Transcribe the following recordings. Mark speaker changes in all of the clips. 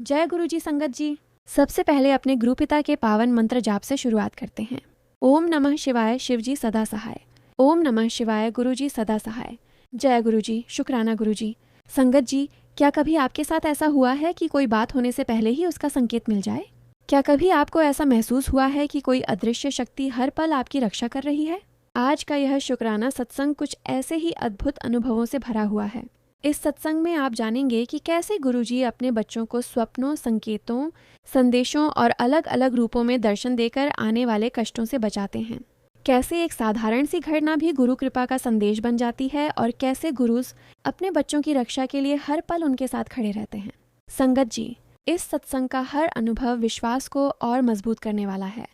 Speaker 1: जय गुरु जी संगत जी। सबसे पहले अपने गुरु पिता के पावन मंत्र जाप से शुरुआत करते हैं। ओम नमः शिवाय, शिव जी सदा सहाय। ओम नमः शिवाय, गुरु जी सदा सहाय। जय गुरु जी, शुक्राना गुरु जी। संगत जी, क्या कभी आपके साथ ऐसा हुआ है कि कोई बात होने से पहले ही उसका संकेत मिल जाए? क्या कभी आपको ऐसा महसूस हुआ है कि कोई अदृश्य शक्ति हर पल आपकी रक्षा कर रही है? आज का यह शुक्राना सत्संग कुछ ऐसे ही अद्भुत अनुभवों से भरा हुआ है। इस सत्संग में आप जानेंगे कि कैसे गुरुजी अपने बच्चों को स्वप्नों, संकेतों, संदेशों और अलग अलग रूपों में दर्शन देकर आने वाले कष्टों से बचाते हैं। कैसे एक साधारण सी घटना भी गुरु कृपा का संदेश बन जाती है और कैसे गुरुज अपने बच्चों की रक्षा के लिए हर पल उनके साथ खड़े रहते हैं। संगत जी, इस सत्संग का हर अनुभव विश्वास को और मजबूत करने वाला है,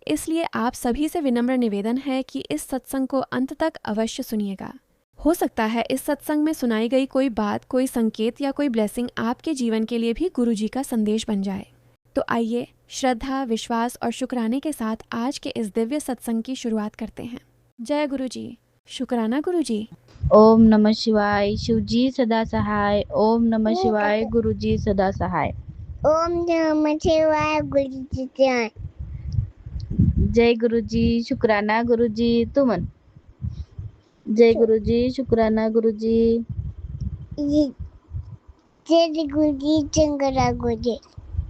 Speaker 1: इसलिए आप सभी से विनम्र निवेदन है कि इस सत्संग को अंत तक अवश्य सुनिएगा। हो सकता है इस सत्संग में सुनाई गई कोई बात, कोई संकेत या कोई ब्लेसिंग आपके जीवन के लिए भी गुरुजी का संदेश बन जाए। तो आइए श्रद्धा, विश्वास और शुक्राने के साथ आज के इस दिव्य सत्संग की शुरुआत करते हैं। जय गुरुजी, शुक्राना गुरुजी।
Speaker 2: ओम नमः शिवाय, शिवजी सदा सहाय। ओम नमः शिवाय, गुरुजी सदा सहाय।
Speaker 3: ओम नमः शिवाय, गुरुजी जय।
Speaker 2: जय गुरुजी, शुक्राना गुरुजी तुमन। जय गुरुजी, शुक्राना गुरुजी।
Speaker 3: जय गुरुजी, चंगरा गुरुजी।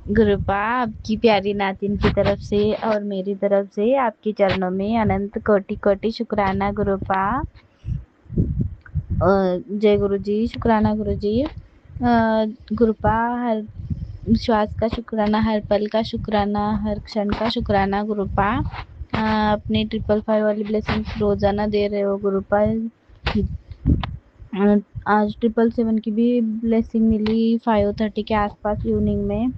Speaker 2: गुरुपा आपकी प्यारी नातिन की तरफ से और मेरी तरफ से आपके चरणों में अनंत कोटि कोटि शुक्राना गुरुपा। जय गुरुजी, शुक्राना गुरुजी। गुरुपा हर विश्वास का शुक्राना, हर पल का शुक्राना, हर क्षण का शुक्राना गुरुपा। अपने 555 वाली ब्लेसिंग रोजाना दे रहे हो गुरुपा। आज 777 की भी ब्लेसिंग मिली 5:30 के आसपास इवनिंग में।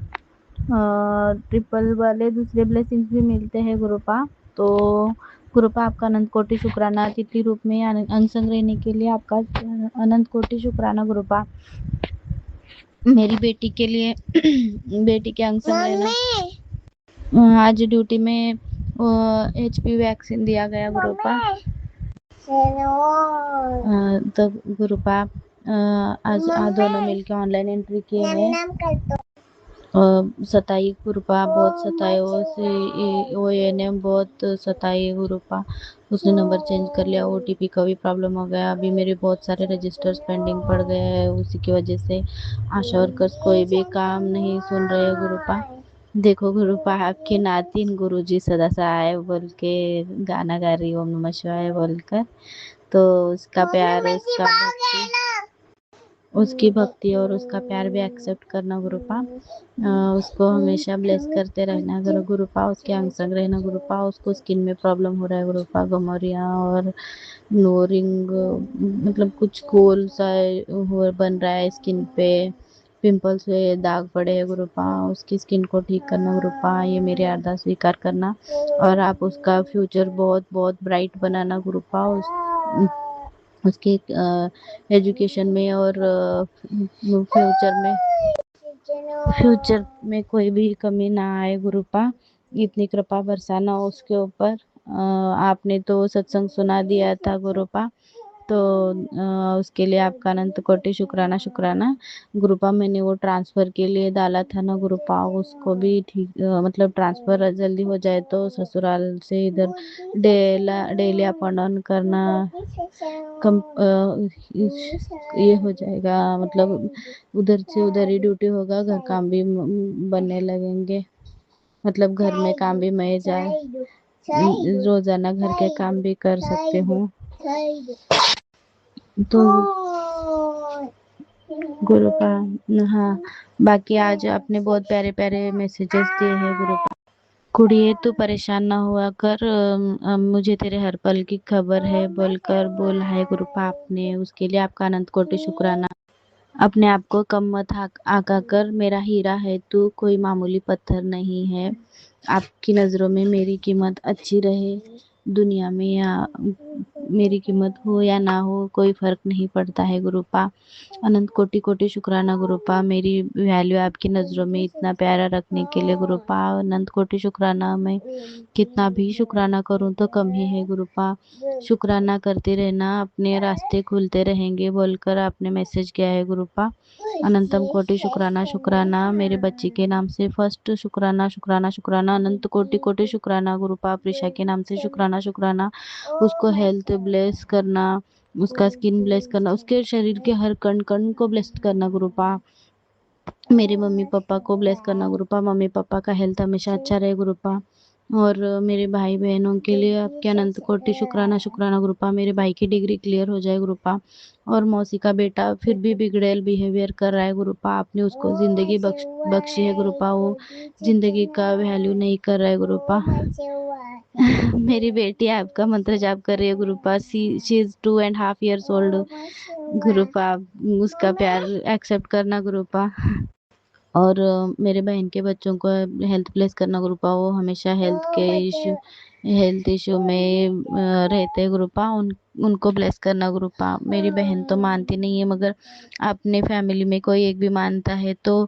Speaker 2: ट्रिपल वाले दूसरे ब्लेसिंग्स भी मिलते हैं गुरुपा। तो गुरुपा आपका अनंत कोटि शुक्राना। तितली रूप में अंग संग रहने के लिए आपका अनंत कोटि शुक्राना गुरुपा। मेरी बेटी के लिए बेटी के अंग संग रहना। आज ड्यूटी में HP वैक्सीन दिया गया गुरुपा। तो गुरुपा आज दोनों मिलके ऑनलाइन एंट्री किए हैं। 27 गुरुपा बहुत सताए वो ANM बहुत सताए गुरुपा। उसने नंबर चेंज कर लिया, OTP का भी प्रॉब्लम हो गया। अभी मेरे बहुत सारे रजिस्टर्स पेंडिंग पड़ गए हैं, उसी की वजह से आशा वर्कर्स कोई भी काम नहीं सुन रहे गुरुपा। देखो गुरुपा आपके नातिन गुरुजी सदा सहाय बोल के गाना गा रही ओम नमः शिवाय बोलकर। तो उसका प्यार, उसकी भक्ति और उसका प्यार भी एक्सेप्ट करना गुरुपा। उसको हमेशा ब्लेस करते रहना गुरुपा। उसके अंग संग रहना गुरुपा। उसको स्किन में प्रॉब्लम हो रहा है गुरुपा, गमोरिया और नोरिंग, मतलब कुछ गोल सा बन रहा है स्किन पे, पिंपल्स हुए, दाग पड़े है गुरुपा। उसकी स्किन को ठीक करना गुरुपा। ये मेरी अरदास स्वीकार करना और आप उसका फ्यूचर बहुत बहुत ब्राइट बनाना गुरुपा। उसके एजुकेशन में और फ्यूचर में कोई भी कमी ना आए गुरुपा। इतनी कृपा बरसाना उसके ऊपर। आपने तो सत्संग सुना दिया था गुरुपा, तो उसके लिए आपका अनंत कोटि शुक्राना गुरुपा। मैंने वो ट्रांसफ़र के लिए डाला था ना गुरुपा, उसको भी ठीक मतलब ट्रांसफ़र जल्दी हो जाए तो ससुराल से इधर डेली अप एंड डाउन करना कम ये हो जाएगा, मतलब उधर से उधर ही ड्यूटी होगा, घर काम भी बनने लगेंगे, मतलब घर में काम भी मैं जाए, रोजाना घर के काम भी कर सकते हूँ। तो गुरुपा हाँ, बाकी आज आपने बहुत प्यारे प्यारे मैसेजेस दिए हैं गुरुपा। कुड़िए तू परेशान ना हुआ कर, मुझे तेरे हर पल की खबर है बोलकर बोला है गुरुपा आपने, उसके लिए आपका अनंत कोटि शुक्राना। अपने आप को कम मत आका कर, मेरा हीरा है तू, कोई मामूली पत्थर नहीं है। आपकी नज़रों में मेरी कीमत अच्छी रहे, दुनिया में, या मेरी कीमत हो या ना हो कोई फ़र्क नहीं पड़ता है गुरुपा। अनंत कोटि कोटि शुक्राना गुरुपा, मेरी वैल्यू आपकी नज़रों में इतना प्यारा रखने के लिए गुरुपा। अनंत कोटि शुक्राना, मैं कितना भी शुक्राना करूं तो कम ही है गुरुपा। शुक्राना करते रहना, अपने रास्ते खुलते रहेंगे बोलकर आपने मैसेज किया है गुरुपा। अनंतम कोटि शुक्राना शुक्राना, मेरे बच्चे के नाम से फर्स्ट शुक्राना शुक्राना शुक्राना, अनंत कोटि कोटि शुक्राना गुरुपा। प्रिशा के नाम से शुक्राना शुक्राना, उसको हेल्थ ब्लेस करना, उसका स्किन ब्लेस करना, उसके शरीर के हर कण कण को ब्लेस करना गुरुपा। मेरे मम्मी पापा को ब्लेस करना गुरुपा, मम्मी पापा का हेल्थ हमेशा अच्छा रहे गुरुपा। और मेरे भाई बहनों के लिए आपके अनंत कोटि शुक्राना शुक्राना गुरुपा। मेरे भाई की डिग्री क्लियर हो जाए गुरुपा। और मौसी का बेटा फिर भी बिगड़ैल बिहेवियर कर रहा है गुरुपा, आपने उसको ज़िंदगी बख्शी है गुरुपा, वो ज़िंदगी का वैल्यू नहीं कर रहा है गुरुपा। मेरी बेटी आपका मंत्र जाप कर रही है गुरुपा, शी इज़ 2.5 years ओल्ड गुरुपा, उसका प्यार एक्सेप्ट करना गुरुपा। और मेरे बहन के बच्चों को हेल्थ ब्लेस करना गुरुपा, वो हमेशा हेल्थ इशू में रहते हैं गुरुपा, उनको ब्लेस करना गुरुपा। मेरी बहन तो मानती नहीं है, मगर अपने फैमिली में कोई एक भी मानता है तो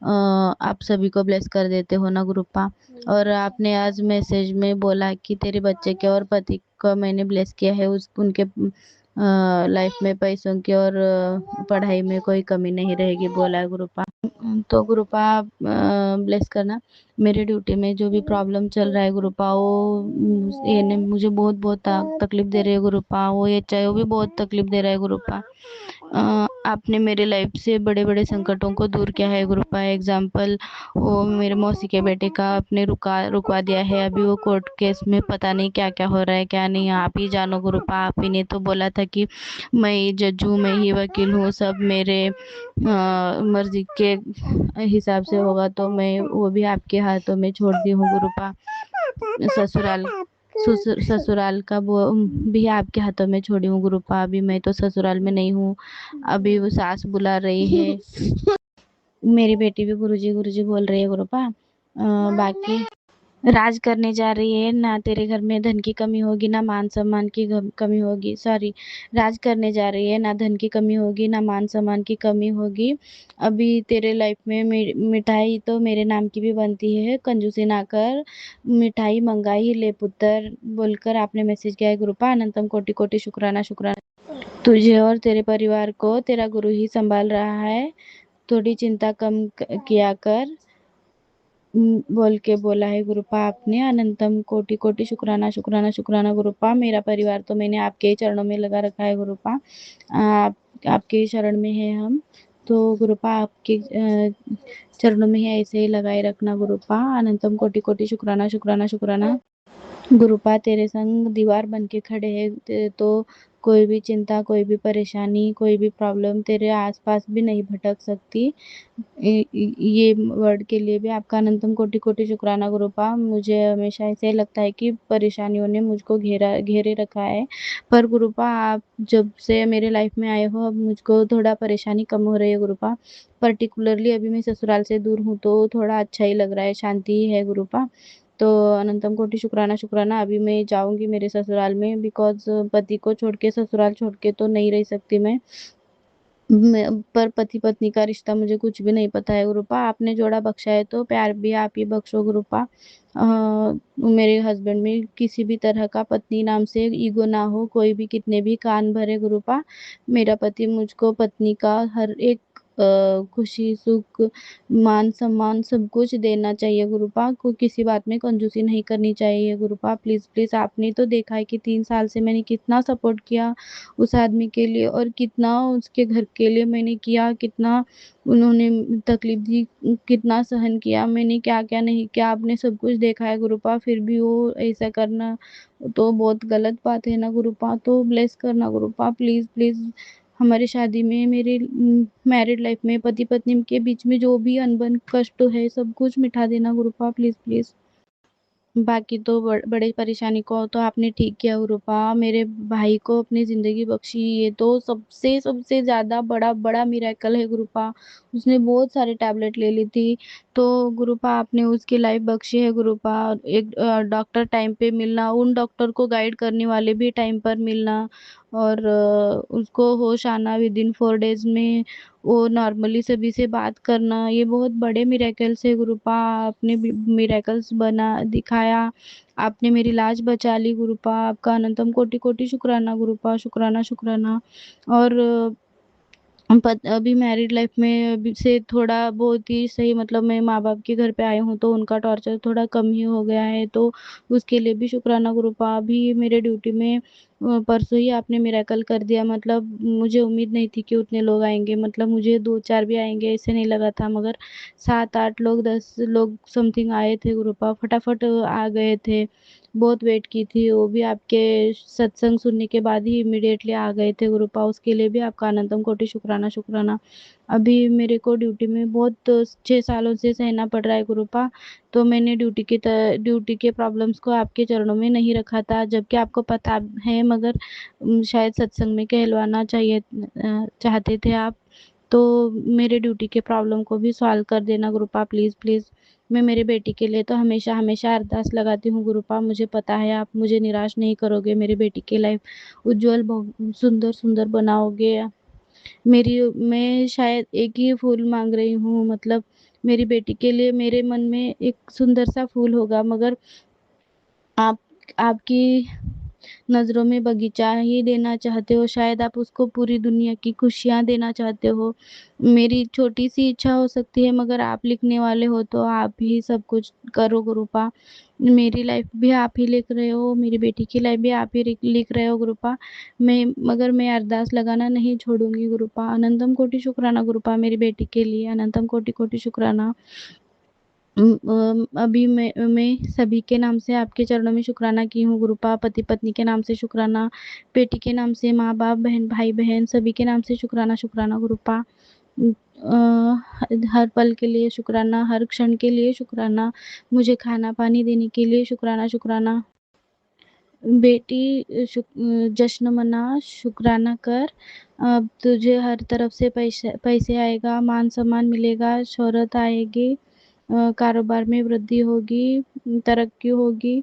Speaker 2: आप सभी को ब्लेस कर देते हो ना गुरुपा। और आपने आज मैसेज में बोला कि तेरे बच्चे के और पति को मैंने ब्लेस किया है, उस उनके लाइफ में पैसों की और पढ़ाई में कोई कमी नहीं रहेगी बोला है गुरुपा। तो गुरुपा ब्लेस करना, मेरे ड्यूटी में जो भी प्रॉब्लम चल रहा है गुरुपा, वो ये ने मुझे बहुत बहुत तकलीफ दे रही है गुरुपा, वो ये चाहे वो भी बहुत तकलीफ दे रहा है गुरुपा। आपने मेरे लाइफ से बड़े बड़े संकटों को दूर किया है गुरुपा। एग्जाम्पल, वो मेरे मौसी के बेटे का आपने रुकवा दिया है, अभी वो कोर्ट केस में पता नहीं क्या क्या हो रहा है क्या नहीं, आप ही जानो गुरुपा। आप ही ने तो बोला था कि मैं ही जज हूँ, मैं ही वकील हूँ, सब मेरे मर्जी के हिसाब से होगा, तो मैं वो भी आपके हाथों में छोड़ दी हूँ गुरुपा। ससुराल ससुराल का वो भी आपके हाथों में छोड़ी हूँ गुरुपा। अभी मैं तो ससुराल में नहीं हूँ, अभी वो सास बुला रही है। मेरी बेटी भी गुरुजी बोल रही है गुरुपा। बाकी राज करने जा रही है ना, तेरे घर में धन की कमी होगी ना मान सम्मान की कमी होगी, सॉरी, राज करने जा रही है, ना धन की कमी होगी ना मान सम्मान की कमी होगी। अभी तेरे लाइफ में मिठाई तो मेरे नाम की भी बनती है, कंजूसी ना कर, मिठाई मंगाई ले पुत्र बोलकर आपने मैसेज किया है गुरुपा। अनंतम कोटि कोटि शुक्राना शुक्राना, तुझे और तेरे परिवार को तेरा गुरु ही संभाल रहा है, थोड़ी चिंता कम किया कर बोल के बोला है गुरुपा आपने। अनंतम कोटि कोटि शुक्राना शुक्राना शुक्राना गुरुपा, मेरा परिवार तो मैंने आपके ही चरणों में लगा रखा है गुरुपा, आपके ही शरण में है हम, तो गुरुपा आपके चरणों में ही ऐसे ही लगाए रखना गुरुपा। अनंतम कोटि कोटि शुक्राना शुक्राना शुक्राना गुरुपा, तेरे संग दीवार बन के खड़े हैं, तो कोई भी चिंता, कोई भी परेशानी, कोई भी प्रॉब्लम तेरे आसपास भी नहीं भटक सकती। ये वर्ड के लिए भी आपका अनंतम कोटि कोटि शुक्राना गुरुपा। मुझे हमेशा ऐसे लगता है कि परेशानियों ने मुझको घेरे रखा है, पर गुरुपा आप जब से मेरे लाइफ में आए हो, अब मुझको थोड़ा परेशानी कम हो रही है गुरुपा। पर्टिकुलरली अभी मैं ससुराल से दूर हूँ तो थोड़ा अच्छा ही लग रहा है, शांति ही है गुरुपा। तो अनंतम कोटि शुक्राना शुक्राना, अभी मैं जाऊंगी मेरे ससुराल में, बिकॉज पति को छोड़ के, ससुराल छोड़ के तो नहीं रह सकती मैं। पर पति पत्नी का रिश्ता मुझे कुछ भी नहीं पता है गुरुपा, आपने जोड़ा बख्शा है तो प्यार भी आप ही बख्शो गुरुपा। मेरे हस्बैंड में किसी भी तरह का पत्नी नाम से ईगो ना हो, कोई भी कितने भी कान भरे गुरुपा, मेरा पति मुझको पत्नी का हर एक खुशी सुख मान सम्मान सब कुछ देना चाहिए गुरुपा, को किसी बात में कंजूसी नहीं करनी चाहिए गुरुपा। प्लीज़ प्लीज़, आपने तो देखा है कि 3 साल से मैंने कितना सपोर्ट किया उस आदमी के लिए, और कितना उसके घर के लिए मैंने किया, कितना उन्होंने तकलीफ दी, कितना सहन किया मैंने, क्या क्या नहीं किया, आपने सब कुछ देखा है गुरुपा, फिर भी वो ऐसा करना तो बहुत गलत बात है ना गुरुपा। तो ब्लेस करना गुरुपा, प्लीज़ प्लीज़। हमारी शादी में, मेरे मैरिड लाइफ में पति पत्नी के बीच में जो भी अनबन कष्ट है सब कुछ मिटा देना गुरुपा, प्लीज़ प्लीज़। बाकी तो बड़े परेशानी को तो आपने ठीक किया गुरुपा, मेरे भाई को अपनी ज़िंदगी बख्शी, ये तो सबसे सबसे ज़्यादा बड़ा मिरेकल है गुरुपा। उसने बहुत सारे टैबलेट ले ली थी, तो गुरुपा आपने उसकी लाइफ बख्शी है गुरुपा। एक डॉक्टर टाइम पे मिलना, उन डॉक्टर को गाइड करने वाले भी टाइम पर मिलना, और उसको होश आना विद इन 4 डेज में, वो नॉर्मली सभी से बात करना, ये बहुत बड़े मिरेकल्स है गुरुपा। आपने मिरेकल्स बना दिखाया, आपने मेरी लाज बचा ली गुरुपा। आपका अनंतम कोटि कोटि शुक्राना गुरुपा, शुक्राना शुक्राना। और अभी मैरिड लाइफ में अभी से थोड़ा बहुत ही सही, मतलब मैं माँ बाप के घर पे आई हूँ तो उनका टॉर्चर थोड़ा कम ही हो गया है, तो उसके लिए भी शुक्राना गुरुपा। अभी मेरे ड्यूटी में परसों ही आपने मिरेकल कर दिया, मतलब मुझे उम्मीद नहीं थी कि उतने लोग आएंगे, मतलब मुझे 2-4 भी आएंगे ऐसे नहीं लगा था, मगर 7-8 लोग 10 लोग समथिंग आए थे गुरुपा, फटाफट आ गए थे। बहुत वेट की थी, वो भी आपके सत्संग सुनने के बाद ही इमिडिएटली आ गए थे गुरुपा, उसके लिए भी आपका अनंतम कोटि शुक्राना शुक्राना। अभी मेरे को ड्यूटी में बहुत 6 सालों से सहना पड़ रहा है गुरुपा, तो मैंने ड्यूटी के प्रॉब्लम्स को आपके चरणों में नहीं रखा था, जबकि आपको पता है, मगर शायद सत्संग में कहलवाना चाहिए चाहते थे आप, तो मेरे ड्यूटी के प्रॉब्लम को भी सॉल्व कर देना गुरुपा, प्लीज़ प्लीज़। मैं मेरी बेटी के लिए तो हमेशा हमेशा अरदास लगाती हूँ गुरुपा, मुझे पता है आप मुझे निराश नहीं करोगे, मेरी बेटी की लाइफ उज्जवल सुंदर सुंदर बनाओगे। मैं शायद एक ही फूल मांग रही हूँ, मतलब मेरी बेटी के लिए मेरे मन में एक सुंदर सा फूल होगा, मगर आप आपकी नज़रों में बगीचा ही देना चाहते हो, शायद आप उसको पूरी दुनिया की खुशियाँ देना चाहते हो। मेरी छोटी सी इच्छा हो सकती है, मगर आप लिखने वाले हो तो आप ही सब कुछ करो गुरुपा। मेरी लाइफ भी आप ही लिख रहे हो, मेरी बेटी की लाइफ भी आप ही लिख रहे हो गुरुपा। मगर मैं अरदास लगाना नहीं छोड़ूंगी गुरुपा। अनंतम कोटि शुक्राना गुरुपा, मेरी बेटी के लिए अनंतम कोटि कोटि शुक्राना। अभी मैं सभी के नाम से आपके चरणों में शुक्राना की हूँ गुरुपा, पति पत्नी के नाम से शुक्राना, बेटी के नाम से, माँ बाप बहन भाई बहन सभी के नाम से शुक्राना शुक्राना गुरुपा। हर पल के लिए शुक्राना, हर क्षण के लिए शुक्राना, मुझे खाना पानी देने के लिए शुक्राना शुक्राना। बेटी जश्न मना, शुक्राना कर, अब तुझे हर तरफ से पैसे पैसे आएगा, मान सम्मान मिलेगा, शोहरत आएगी, कारोबार में वृद्धि होगी, तरक्की होगी।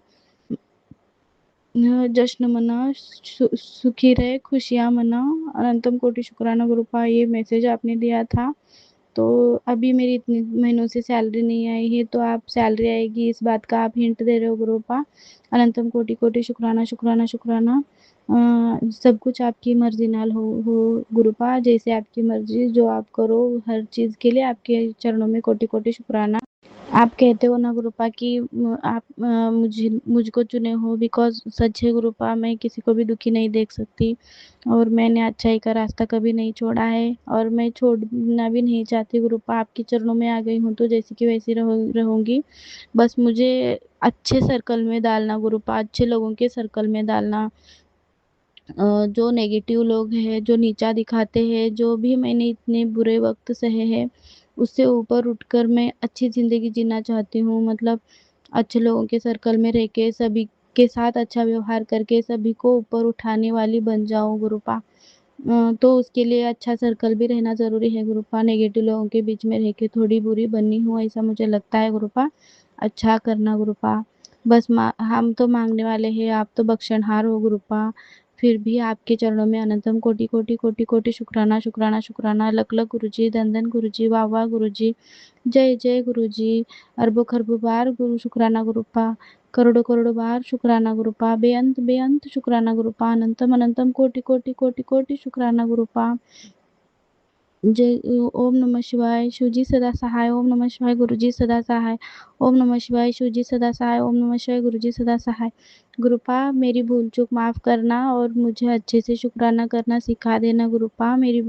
Speaker 2: जश्न मना, सुखी रहे, खुशियाँ मना। अनंतम कोटि शुक्राना गुरुपा, ये मैसेज आपने दिया था, तो अभी मेरी इतनी महीनों से सैलरी नहीं आई है, तो आप सैलरी आएगी इस बात का आप हिंट दे रहे हो गुरुपा। अनंतम कोटि कोटि शुक्राना शुक्राना शुक्राना। सब कुछ आपकी मर्जी नाल हो गुरुपा, जैसे आपकी मर्जी, जो आप करो हर चीज़ के लिए आपके चरणों में कोटि कोटि शुक्राना। आप कहते हो ना गुरुपा कि आप मुझको चुने हो, बिकॉज सच है गुरुपा, मैं किसी को भी दुखी नहीं देख सकती, और मैंने अच्छाई का रास्ता कभी नहीं छोड़ा है, और मैं छोड़ना भी नहीं चाहती गुरुपा। आपके चरणों में आ गई हूँ तो जैसी की वैसी रहूँगी, बस मुझे अच्छे सर्कल में डालना गुरुपा, अच्छे लोगों के सर्कल में डालना। जो नेगेटिव लोग हैं, जो नीचा दिखाते हैं, जो भी मैंने इतने बुरे वक्त सहे हैं, उससे ऊपर उठकर मैं अच्छी ज़िंदगी जीना चाहती हूँ, मतलब अच्छे लोगों के सर्कल में रह के सभी के साथ अच्छा व्यवहार करके सभी को ऊपर उठाने वाली बन जाऊँ गुरुपा। तो उसके लिए अच्छा सर्कल भी रहना ज़रूरी है गुरुपा, नेगेटिव लोगों के बीच में रह के थोड़ी बुरी बनी हूँ ऐसा मुझे लगता है गुरुपा, अच्छा करना गुरुपा। बस हम तो मांगने वाले हैं, आप तो बख्शनहार हो गुरुपा, फिर भी आपके चरणों में अनंतम कोटि कोटि कोटि कोटि शुक्राना शुक्राना शुक्राना। लख लख गुरुजी, धन धन गुरुजी, वाह वाह गुरुजी, जय जय गुरुजी, अरबों खरबों बार गुरु शुक्राना गुरुपा, करोड़ों करोड़ों बार शुक्राना गुरुपा, बेअंत बेअंत शुक्राना गुरुपा, अनंतम अनंतम कोटि कोटि कोटि कोटि शुक्राना गुरुपा। जय ओम नमः शिवाय, शिवजी सदा सहाय, ओम नमः शिवाय, गुरुजी सदा सहाय, ओम नमः शिवाय, शिवजी सदा सहाय, ओम नमः शिवाय, गुरुजी सदा सहाय। गुरुपा मेरी भूल चूक माफ़ करना, और मुझे अच्छे से शुक्राना करना सिखा देना गुरुपा, मेरी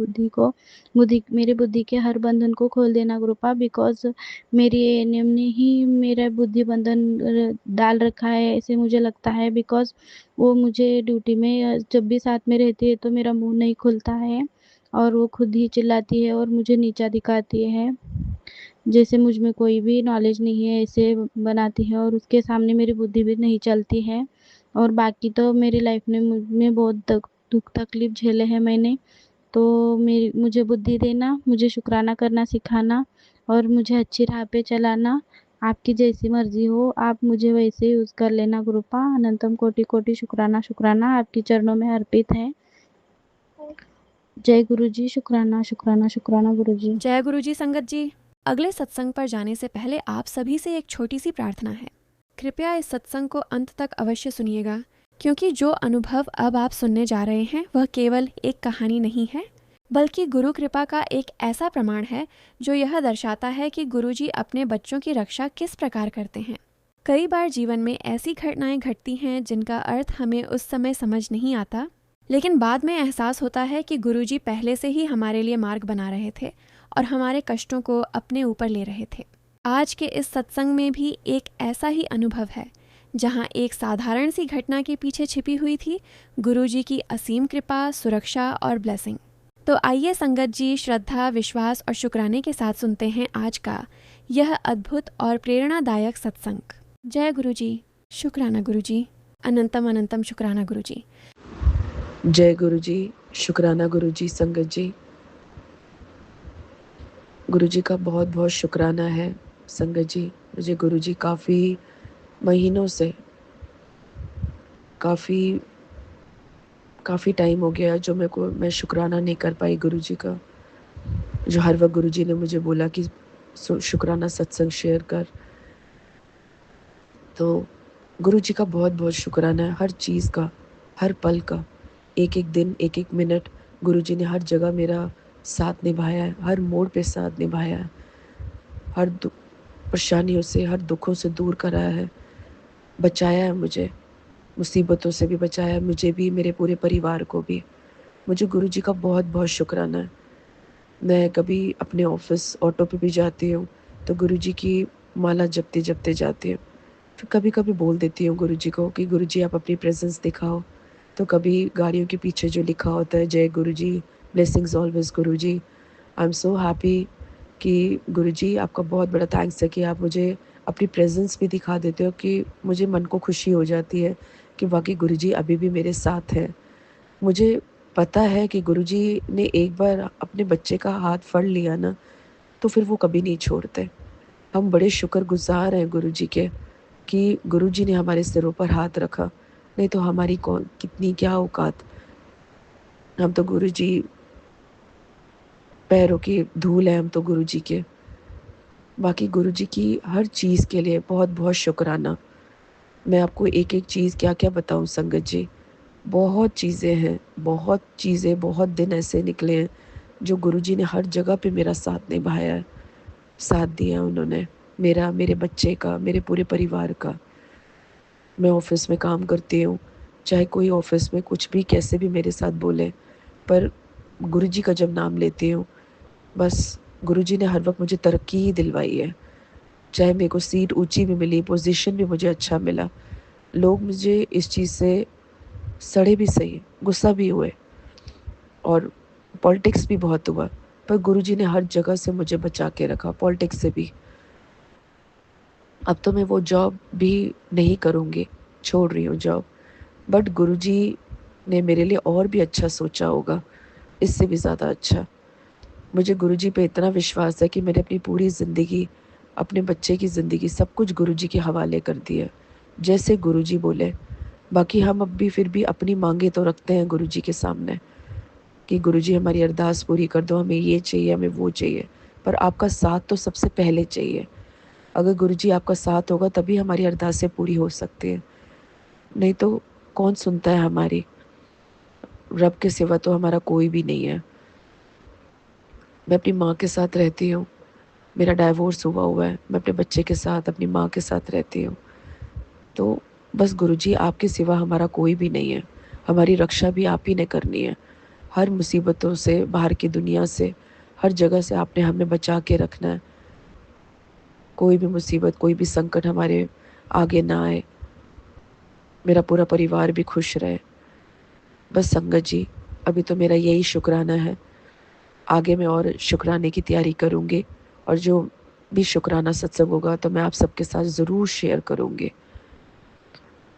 Speaker 2: बुद्धि के हर बंधन को खोल देना गुरुपा, बिकॉज मेरी एएनएम ने ही मेरा बुद्धि बंधन डाल रखा है ऐसे मुझे लगता है, बिकॉज वो मुझे ड्यूटी में जब भी साथ में रहती है तो मेरा मुंह नहीं खुलता है, और वो खुद ही चिल्लाती है और मुझे नीचा दिखाती है, जैसे मुझ में कोई भी नॉलेज नहीं है ऐसे बनाती है, और उसके सामने मेरी बुद्धि भी नहीं चलती है। और बाकी तो मेरी लाइफ में में बहुत दुख तकलीफ झेले हैं मैंने, तो मेरी मुझे बुद्धि देना, मुझे शुक्राना करना सिखाना, और मुझे अच्छी राह पे चलाना। आपकी जैसी मर्जी हो, आप मुझे वैसे यूज कर लेना गुरुपा। अनंतम कोटि कोटि शुक्राना शुक्राना आपके चरणों में अर्पित है। जय गुरु जी। शुक्राना शुक्राना शुक्राना गुरु जी।
Speaker 1: जय गुरु जी। संगत जी, अगले सत्संग पर जाने से पहले आप सभी से एक छोटी सी प्रार्थना है। कृपया इस सत्संग को अंत तक अवश्य सुनिएगा, क्योंकि जो अनुभव अब आप सुनने जा रहे हैं वह केवल एक कहानी नहीं है, बल्कि गुरु कृपा का एक ऐसा प्रमाण है जो यह दर्शाता है कि गुरुजी अपने बच्चों की रक्षा किस प्रकार करते हैं। कई बार जीवन में ऐसी घटनाएं घटती हैं जिनका अर्थ हमें उस समय समझ नहीं आता, लेकिन बाद में एहसास होता है कि गुरुजी पहले से ही हमारे लिए मार्ग बना रहे थे और हमारे कष्टों को अपने ऊपर ले रहे थे। आज के इस सत्संग में भी एक ऐसा ही अनुभव है, जहां एक साधारण सी घटना के पीछे छिपी हुई थी गुरुजी की असीम कृपा, सुरक्षा और ब्लेसिंग। तो आइए संगत जी, श्रद्धा, विश्वास और शुक्राने के साथ सुनते हैं आज का यह अद्भुत और प्रेरणादायक सत्संग। जय गुरु जी। शुक्राना गुरु जी। अनंतम अनंतम शुक्राना गुरु जी।
Speaker 4: जय गुरु जी। शुक्राना गुरु जी। संगत जी, गुरु जी का बहुत बहुत शुक्राना है। संगत जी, मुझे गुरु जी काफ़ी महीनों से काफ़ी टाइम हो गया जो मैं शुक्राना नहीं कर पाई गुरु जी का। जो हर वक्त गुरु जी ने मुझे बोला कि शुक्राना सत्संग शेयर कर। तो गुरु जी का बहुत बहुत शुक्राना है, हर चीज़ का, हर पल का, एक एक दिन, एक एक मिनट गुरु जी ने हर जगह मेरा साथ निभाया है, हर मोड़ पे साथ निभाया है, हर परेशानियों से, हर दुखों से दूर कराया है, बचाया है मुझे, मुसीबतों से भी बचाया है मुझे भी, मेरे पूरे परिवार को भी। मुझे गुरु जी का बहुत बहुत शुक्राना है। मैं कभी अपने ऑफिस ऑटो पे भी जाती हूँ तो गुरु जी की माला जपते जपते जाती हूँ। फिर कभी कभी बोल देती हूँ गुरु जी को कि गुरु जी आप अपनी प्रेजेंस दिखाओ। तो कभी गाड़ियों के पीछे जो लिखा होता है जय गुरु जी, blessings always Guru ji. I am so happy कि गुरु जी आपका बहुत बड़ा थैंक्स है कि आप मुझे अपनी प्रेजेंस भी दिखा देते हो, कि मुझे मन को खुशी हो जाती है कि वाकई गुरु जी अभी भी मेरे साथ हैं। मुझे पता है कि गुरु जी ने एक बार अपने बच्चे का हाथ फड़ लिया ना, तो फिर वो कभी नहीं छोड़ते। हम बड़े शुक्रगुजार हैं गुरु जी के कि गुरु जी ने हमारे सिरों पर हाथ रखा, नहीं तो हमारी कौन कितनी क्या औकात। हम तो गुरु जी पैरों की धूल है, हम तो गुरु जी के। बाकी गुरु जी की हर चीज़ के लिए बहुत बहुत शुक्राना। मैं आपको एक एक चीज़ क्या क्या बताऊं संगत जी। बहुत चीज़ें हैं, बहुत चीज़ें, बहुत दिन ऐसे निकले हैं जो गुरु जी ने हर जगह पे मेरा साथ निभाया है, साथ दिया उन्होंने, मेरा, मेरे बच्चे का, मेरे पूरे परिवार का। मैं ऑफिस में काम करती हूँ, चाहे कोई ऑफिस में कुछ भी कैसे भी मेरे साथ बोले, पर गुरु जी का जब नाम लेती हूँ, बस गुरु जी ने हर वक्त मुझे तरक्की ही दिलवाई है। चाहे मेरे को सीट ऊंची भी मिली, पोजीशन भी मुझे अच्छा मिला, लोग मुझे इस चीज़ से सड़े भी सही, गुस्सा भी हुए और पॉलिटिक्स भी बहुत हुआ, पर गुरुजी ने हर जगह से मुझे बचा के रखा, पॉलिटिक्स से भी। अब तो मैं वो जॉब भी नहीं करूँगी, छोड़ रही हूँ जॉब, बट गुरुजी ने मेरे लिए और भी अच्छा सोचा होगा, इससे भी ज़्यादा अच्छा। मुझे गुरुजी पे इतना विश्वास है कि मैंने अपनी पूरी ज़िंदगी, अपने बच्चे की ज़िंदगी, सब कुछ गुरुजी के हवाले कर दिया, जैसे गुरुजी बोले। बाकी हम अब भी फिर भी अपनी मांगे तो रखते हैं गुरुजी के सामने कि गुरुजी हमारी अरदास पूरी कर दो, हमें ये चाहिए, हमें वो चाहिए, पर आपका साथ तो सबसे पहले चाहिए। अगर गुरुजी आपका साथ होगा तभी हमारी अरदासें पूरी हो सकती हैं, नहीं तो कौन सुनता है हमारी। रब के सिवा तो हमारा कोई भी नहीं है। मैं अपनी माँ के साथ रहती हूँ, मेरा डाइवोर्स हुआ है, मैं अपने बच्चे के साथ, अपनी माँ के साथ रहती हूँ। तो बस गुरुजी आपके सिवा हमारा कोई भी नहीं है, हमारी रक्षा भी आप ही ने करनी है। हर मुसीबतों से, बाहर की दुनिया से, हर जगह से आपने हमें बचा के रखना है। कोई भी मुसीबत, कोई भी संकट हमारे आगे ना आए, मेरा पूरा परिवार भी खुश रहे। बस संगत जी, अभी तो मेरा यही शुक्राना है। आगे मैं और शुक्राने की तैयारी करूँगी, और जो भी शुक्राना सत्संग होगा तो मैं आप सबके साथ ज़रूर शेयर करूँगी।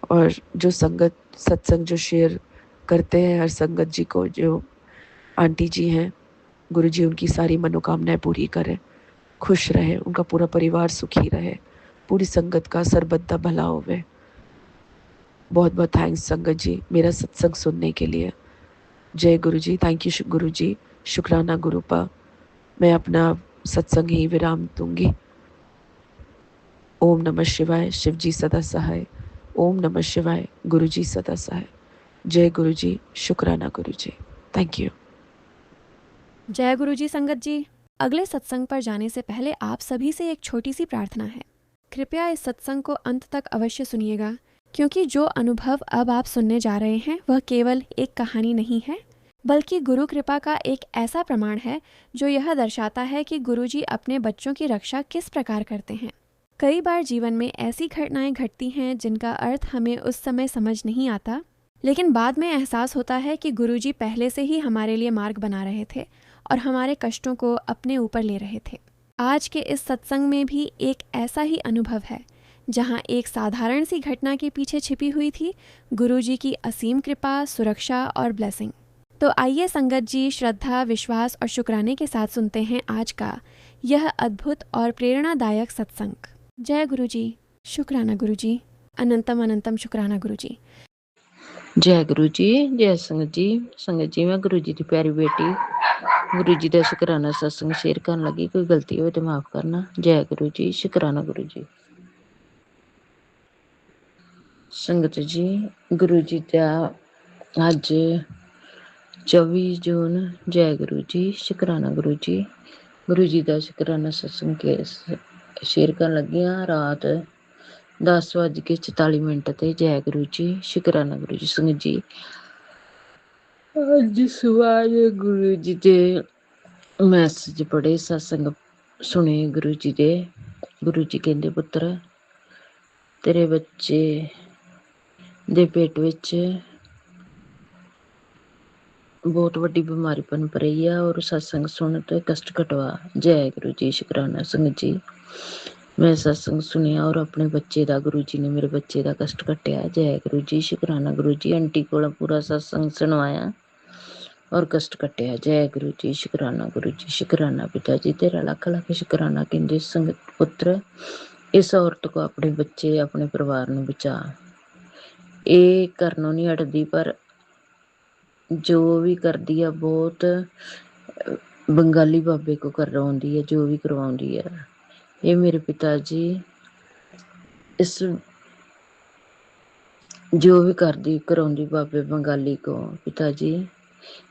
Speaker 4: और जो संगत सत्संग जो शेयर करते हैं, हर संगत जी को, जो आंटी जी हैं, गुरु जी उनकी सारी मनोकामनाएं पूरी करें। खुश रहें, उनका पूरा परिवार सुखी रहे, पूरी संगत का सरबत्ता भला होवे। बहुत बहुत थैंक्स संगत जी मेरा सत्संग सुनने के लिए। जय गुरु जी। थैंक यू गुरु जी। शुक्राना गुरुपा। मैं अपना सत्संग ही विराम दूंगी। ओम नमः शिवाय। शिव जी सदा सहाय। ओम नमः शिवाय। गुरु जी सदा सहाय। जय गुरु जी। शुक्राना गुरु जी। Thank you.
Speaker 1: जय गुरु जी संगत जी। अगले सत्संग पर जाने से पहले आप सभी से एक छोटी सी प्रार्थना है। कृपया इस सत्संग को अंत तक अवश्य सुनिएगा, क्योंकि जो अनुभव अब आप सुनने जा रहे हैं वह केवल एक कहानी नहीं है, बल्कि गुरु कृपा का एक ऐसा प्रमाण है जो यह दर्शाता है कि गुरुजी अपने बच्चों की रक्षा किस प्रकार करते हैं। कई बार जीवन में ऐसी घटनाएं घटती हैं जिनका अर्थ हमें उस समय समझ नहीं आता, लेकिन बाद में एहसास होता है कि गुरुजी पहले से ही हमारे लिए मार्ग बना रहे थे और हमारे कष्टों को अपने ऊपर ले रहे थे। आज के इस सत्संग में भी एक ऐसा ही अनुभव है, जहां एक साधारण सी घटना के पीछे छिपी हुई थी गुरुजी की असीम कृपा, सुरक्षा और ब्लेसिंग। तो आइए संगत जी श्रद्धा, विश्वास और शुक्राने के साथ सुनते हैं आज का यह अद्भुत और प्रेरणादायक सत्संग। जय गुरु जी। शुक्राना गुरु जी। अनंतम अनंतम शुक्राना गुरु जी।
Speaker 5: जय गुरु जी। जय संगत जी। संगत जी मैं गुरु जी की प्यारी बेटी गुरु जी का शुक्राना सत्संग शेयर करने लगी। कोई गलती हो तो माफ करना। जय गुरु जी। शुक्राना गुरु जी। संगत जी गुरु जी का अज 24 जून। जय गुरु जी। शुक्राना गुरु जी। गुरु जी का शुक्राना सत्संग के शेयर करने लगी हाँ। रात 10:44 ते। जय गुरु जी। शुक्राना गुरु जी। संगत जी अज सुबह गुरु जी दे मैसेज पढ़े, सत्संग सुने गुरु जी दे। गुरु जी कहते पुत्र तेरे बच्चे दे पेट विच बहुत वड्डी बीमारी पनप रही है और सत्संग सुन तो कष्ट कटवा। जय गुरु जी। शुक्राना संगत जी मैं सत्संग सुनिया और अपने बच्चे दा गुरु जी ने मेरे बच्चे दा कष्ट कटिया। जय गुरु जी। शुक्राना गुरु जी। आंटी को पूरा सत्संग सुनवाया और कष्ट कटिया। जय गुरु जी। शुक्राना गुरु जी। शुक्राना पिता जी तेरा लख लख शुक्राना। कहते संगत पुत्र इस औरत को अपने बच्चे अपने परिवार ਨੂੰ बचा। ये करनों नहीं हटदी पर जो भी करदी है बहुत बंगाली बाबे को करवाउंदी है। जो भी करवाउंदी है ये मेरे पिताजी इस जो भी करदी कराउंदी बाबे बंगाली को। पिताजी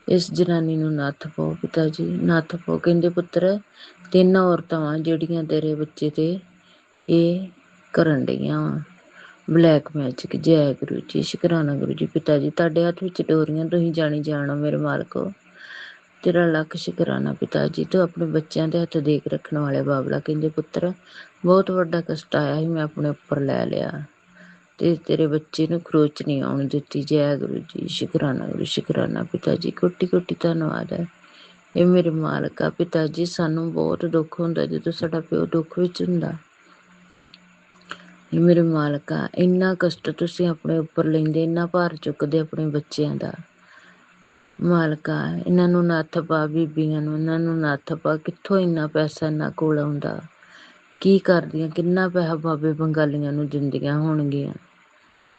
Speaker 5: इस जनानी ਨੂੰ ਨੱਥ ਪਾਓ। पिता जी नत्थ पाओ। कहते पुत्र 3 औरतां वा ਜਿਹੜੀਆਂ तेरे बच्चे ते ਇਹ ਕਰਨ ਡਈਆਂ ਵਾ ब्लैक मैजिक। जय गुरु जी। शुक्राना गुरु जी। पिता जी ਤੁਹਾਡੇ ਹੱਥ ਵਿੱਚ ਡੋਰੀਆਂ ਤੁਸੀਂ ਜਾਣੀ ਜਾਣੋ ਮੇਰੇ ਮਾਲਕੋ। तेरा लख शुक्राना पिता जी। तो अपने बच्चों के हथ देख रखने वाले बाबला। कहते पुत्र बहुत वड्डा कष्ट आया ही मैं अपने उपर लै लिया ते तेरे बच्चे नूं खरोच नहीं आउण दित्ती। जय गुरु जी। शुक्राना गुरु। शुक्राना पिता जी। कोटि कोटि धन्नवाद है ये मेरे मालका। पिता जी सानू बहुत दुख हुंदा जदों साडा प्यो दुख विच हुंदा। मेरे मालका इन्ना कष्ट तुसीं अपने उपर लैंदे, इन्ना भार चुकदे अपने बच्चों का। मालका इन्हां नूं नत्थ पा। बीबियां नूं इन्हां नूं नत्थ पा। कित्थों इन्ना पैसा इन्ना कोल आउंदा? की करदियां? किन्ना पैसा बाबे बंगालियां नूं दिंदियां होणगीਆਂ।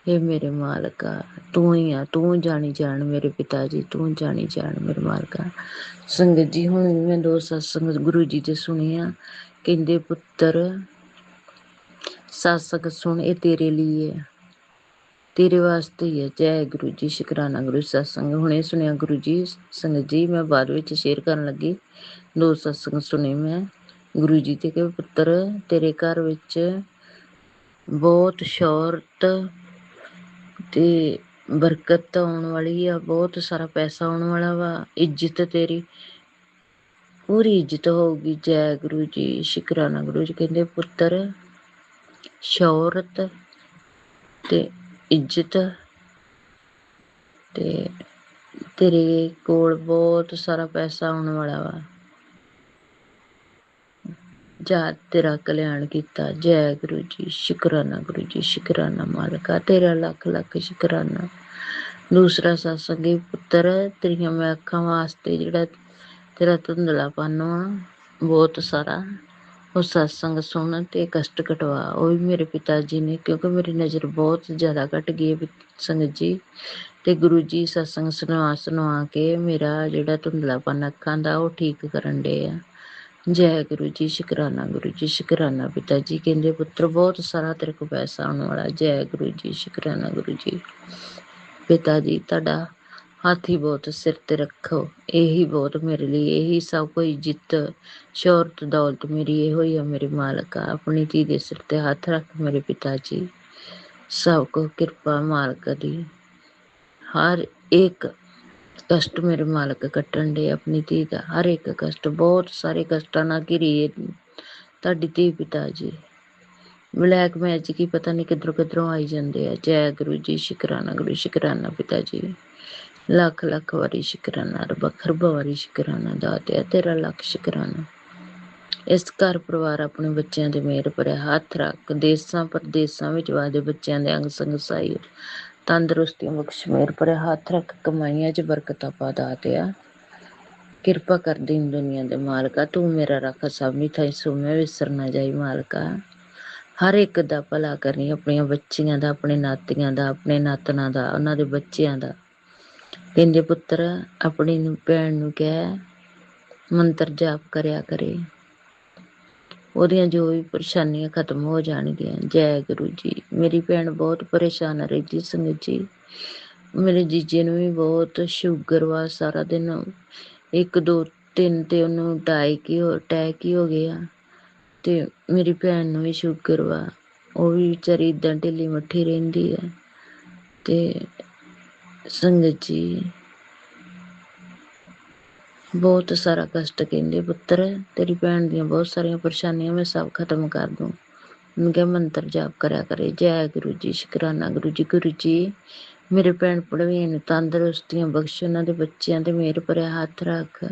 Speaker 5: हे मेरे मालका तू ही आ। तू जानी जान मेरे पिता जी। तू जानी जान मेरे मालका। संगत जी हुण मैं 2 सत्संग गुरु जी दे सुणिया। कहंदे पुत्र सत्संग सुन ये तेरे लिए तेरे वास्ते ही है। जय गुरु जी। शुक्राना गुरु। सत्संग हुणे सुनिया गुरु जी। संगत जी मैं बाद विच शेयर करन लगी 2 सत्संग सुने मैं गुरु जी ते कि पुत्र तेरे घर विच बहुत शौहरत ते बरकत आउण वाली आ। बहुत सारा पैसा आउण वाला वा। इज्जत तेरी पूरी इज्जत होगी। जय गुरु जी। शुक्राना गुरु जी। कहंदे पुत्र शौहरत ते इज्जत ते तेरे कोल बहुत सारा पैसा आउण वाला वा। जा तेरा कल्याण किता। जय गुरु जी। शुक्राना गुरु जी। शुक्राना मालका तेरा लख लख शुक्राना। दूसरा सत्संग पुत्र तेरिया मैं अखां वास्ते जिहड़ा तेरा धुंधलापन वा बहुत सारा ਉਹ ਸਤਸੰਗ ਸੁਣ ਤੇ ਕਸ਼ਟ ਕਟਵਾ। ਉਹ ਵੀ ਮੇਰੇ ਪਿਤਾ ਜੀ ਨੇ, ਕਿਉਂਕਿ ਮੇਰੀ ਨਜ਼ਰ ਬਹੁਤ ਜ਼ਿਆਦਾ ਘਟ ਗਈ ਹੈ ਸੰਗਤ ਜੀ। ਤੇ ਗੁਰੂ ਜੀ ਸਤਸੰਗ ਸੁਣਵਾ ਕੇ ਮੇਰਾ ਜਿਹੜਾ ਧੁੰਦਲਾਪਨ ਅੱਖਾਂ ਦਾ ਉਹ ਠੀਕ ਕਰਨ ਡੇ ਆ। ਜੈ ਗੁਰੂ ਜੀ, ਸ਼ੁਕਰਾਨਾ ਗੁਰੂ ਜੀ, ਸ਼ੁਕਰਾਨਾ ਪਿਤਾ ਜੀ। ਕਹਿੰਦੇ ਪੁੱਤਰ ਬਹੁਤ ਸਾਰਾ ਤੇਰੇ ਕੋਲ ਪੈਸਾ ਆਉਣ ਵਾਲਾ। ਜੈ ਗੁਰੂ ਜੀ, ਸ਼ੁਕਰਾਨਾ ਗੁਰੂ ਜੀ। ਪਿਤਾ ਜੀ ਤੁਹਾਡਾ ਹੱਥ ਹੀ ਬਹੁਤ ਸਿਰ ਤੇ ਰੱਖੋ, ਇਹੀ ਬਹੁਤ ਮੇਰੇ ਲਈ, ਇਹੀ ਸਭ ਕੋਈ ਜਿੱਤ ਸ਼ੌਹਰਤ ਦੌਲਤ ਮੇਰੀ ਇਹੋ ਹੀ ਆ ਮੇਰੇ ਮਾਲਕਾ। ਆਪਣੀ ਧੀ ਦੇ ਸਿਰ ਤੇ ਹੱਥ ਰੱਖ ਮੇਰੇ ਪਿਤਾ ਜੀ। ਸਭ ਕੋ ਕਿਰਪਾ ਮਾਲਕ ਦੀ। ਹਰ ਇੱਕ ਕਸ਼ਟ ਮੇਰੇ ਮਾਲਕ ਕੱਟਣ ਦੇ ਆਪਣੀ ਧੀ ਦਾ, ਹਰ ਇੱਕ ਕਸ਼ਟ, ਬਹੁਤ ਸਾਰੇ ਕਸ਼ਟਾਂ ਨਾਲ ਘਿਰੀ ਤੁਹਾਡੀ ਧੀ ਪਿਤਾ ਜੀ। ਬਲੈਕ ਮੈਜਿਕ ਹੀ ਪਤਾ ਨਹੀਂ ਕਿੱਧਰੋਂ ਆਈ ਜਾਂਦੇ ਆ। ਜੈ ਗੁਰੂ ਜੀ, ਸ਼ੁਕਰਾਨਾ ਗੁਰੂ, ਸ਼ੁਕਰਾਨਾ ਪਿਤਾ ਜੀ। ਲੱਖ ਲੱਖ ਵਾਰੀ ਸ਼ੁਕਰਾਨਾ, ਖਰਬ ਵਾਰੀ ਸ਼ੁਕਰਾਨਾ ਦਾਤਿਆ ਤੇਰਾ ਲੱਖ ਸ਼ੁਕਰਾਨਾ। ਇਸ ਘਰ ਪਰਿਵਾਰ ਆਪਣੇ ਬੱਚਿਆਂ ਦੇ ਮਿਹਰ ਭਰਿਆ ਹੱਥ ਰੱਖ। ਦੇਸਾਂ ਪ੍ਰਦੇਸਾਂ ਵਿੱਚ ਵਾਦੇ ਬੱਚਿਆਂ ਦੇ ਅੰਗ ਸੰਗ ਸਾਈ ਤੰਦਰੁਸਤੀਆਂ ਬਖਸ਼, ਮਿਹਰ ਭਰਿਆ ਹੱਥ ਰੱਖ। ਕਮਾਈਆਂ 'ਚ ਬਰਕਤਾਂ ਪਾ ਦਾਤਿਆ। ਕਿਰਪਾ ਕਰ ਦੀਨ ਦੁਨੀਆ ਦੇ ਮਾਲਕਾ। ਤੂੰ ਮੇਰਾ ਰੱਖ ਸਭਨੀ ਥਾਈ ਸੁਮਿਆ ਵਿਸਰ ਨਾ ਜਾਈ ਮਾਲਕਾ। ਹਰ ਇੱਕ ਦਾ ਭਲਾ ਕਰੀ, ਆਪਣੀਆਂ ਬੱਚੀਆਂ ਦਾ, ਆਪਣੇ ਨਾਤੀਆਂ ਦਾ, ਆਪਣੇ ਨਾਤਨਾਂ ਦਾ, ਉਹਨਾਂ ਦੇ ਬੱਚਿਆਂ ਦਾ। ਕਹਿੰਦੇ ਪੁੱਤਰ ਆਪਣੀ ਭੈਣ ਨੂੰ ਕਹਿ ਮੰਤਰ ਜਾਪ ਕਰਿਆ ਕਰੇ, ਉਹਦੀਆਂ ਜੋ ਵੀ ਪਰੇਸ਼ਾਨੀਆਂ ਖਤਮ ਹੋ ਜਾਣਗੀਆਂ। ਜੈ ਗੁਰੂ ਜੀ। ਮੇਰੀ ਭੈਣ ਬਹੁਤ ਪਰੇਸ਼ਾਨ ਰਹਿੰਦੀ ਸੰਗਤ ਜੀ। ਮੇਰੇ ਜੀਜੇ ਨੂੰ ਵੀ ਬਹੁਤ ਸ਼ੂਗਰ ਵਾ। ਸਾਰਾ ਦਿਨ 1 2 3 ਤੇ ਉਹਨੂੰ ਅਟੈਕ ਹੀ ਹੋ ਗਿਆ। ਤੇ ਮੇਰੀ ਭੈਣ ਨੂੰ ਵੀ ਸ਼ੂਗਰ ਵਾ। ਉਹ ਵੀ ਵਿਚਾਰੀ ਏਦਾਂ ਢਿੱਲੀ ਮੱਠੀ ਰਹਿੰਦੀ ਹੈ। ਤੇ ਸੰਗਤ ਜੀ ਬਹੁਤ ਸਾਰਾ ਕਸ਼ਟ ਕਹਿੰਦੇ ਪੁੱਤਰ ਤੇਰੀ ਭੈਣ ਦੀਆਂ ਬਹੁਤ ਸਾਰੀਆਂ ਪਰੇਸ਼ਾਨੀਆਂ ਮੈਂ ਸਭ ਖਤਮ ਕਰ ਦੂੰ। ਉਹਨੂੰ ਕਿਹਾ ਮੰਤਰ ਜਾਪ ਕਰਿਆ ਕਰੇ। ਜੈ ਗੁਰੂ ਜੀ, ਸ਼ੁਕਰਾਨਾ ਗੁਰੂ ਜੀ। ਗੁਰੂ ਜੀ ਮੇਰੇ ਭੈਣ ਭੜਵੀਆਂ ਨੂੰ ਤੰਦਰੁਸਤੀਆਂ ਬਖਸ਼, ਉਹਨਾਂ ਦੇ ਬੱਚਿਆਂ ਤੇ ਮਿਹਰ ਭਰਿਆ ਹੱਥ ਰੱਖ।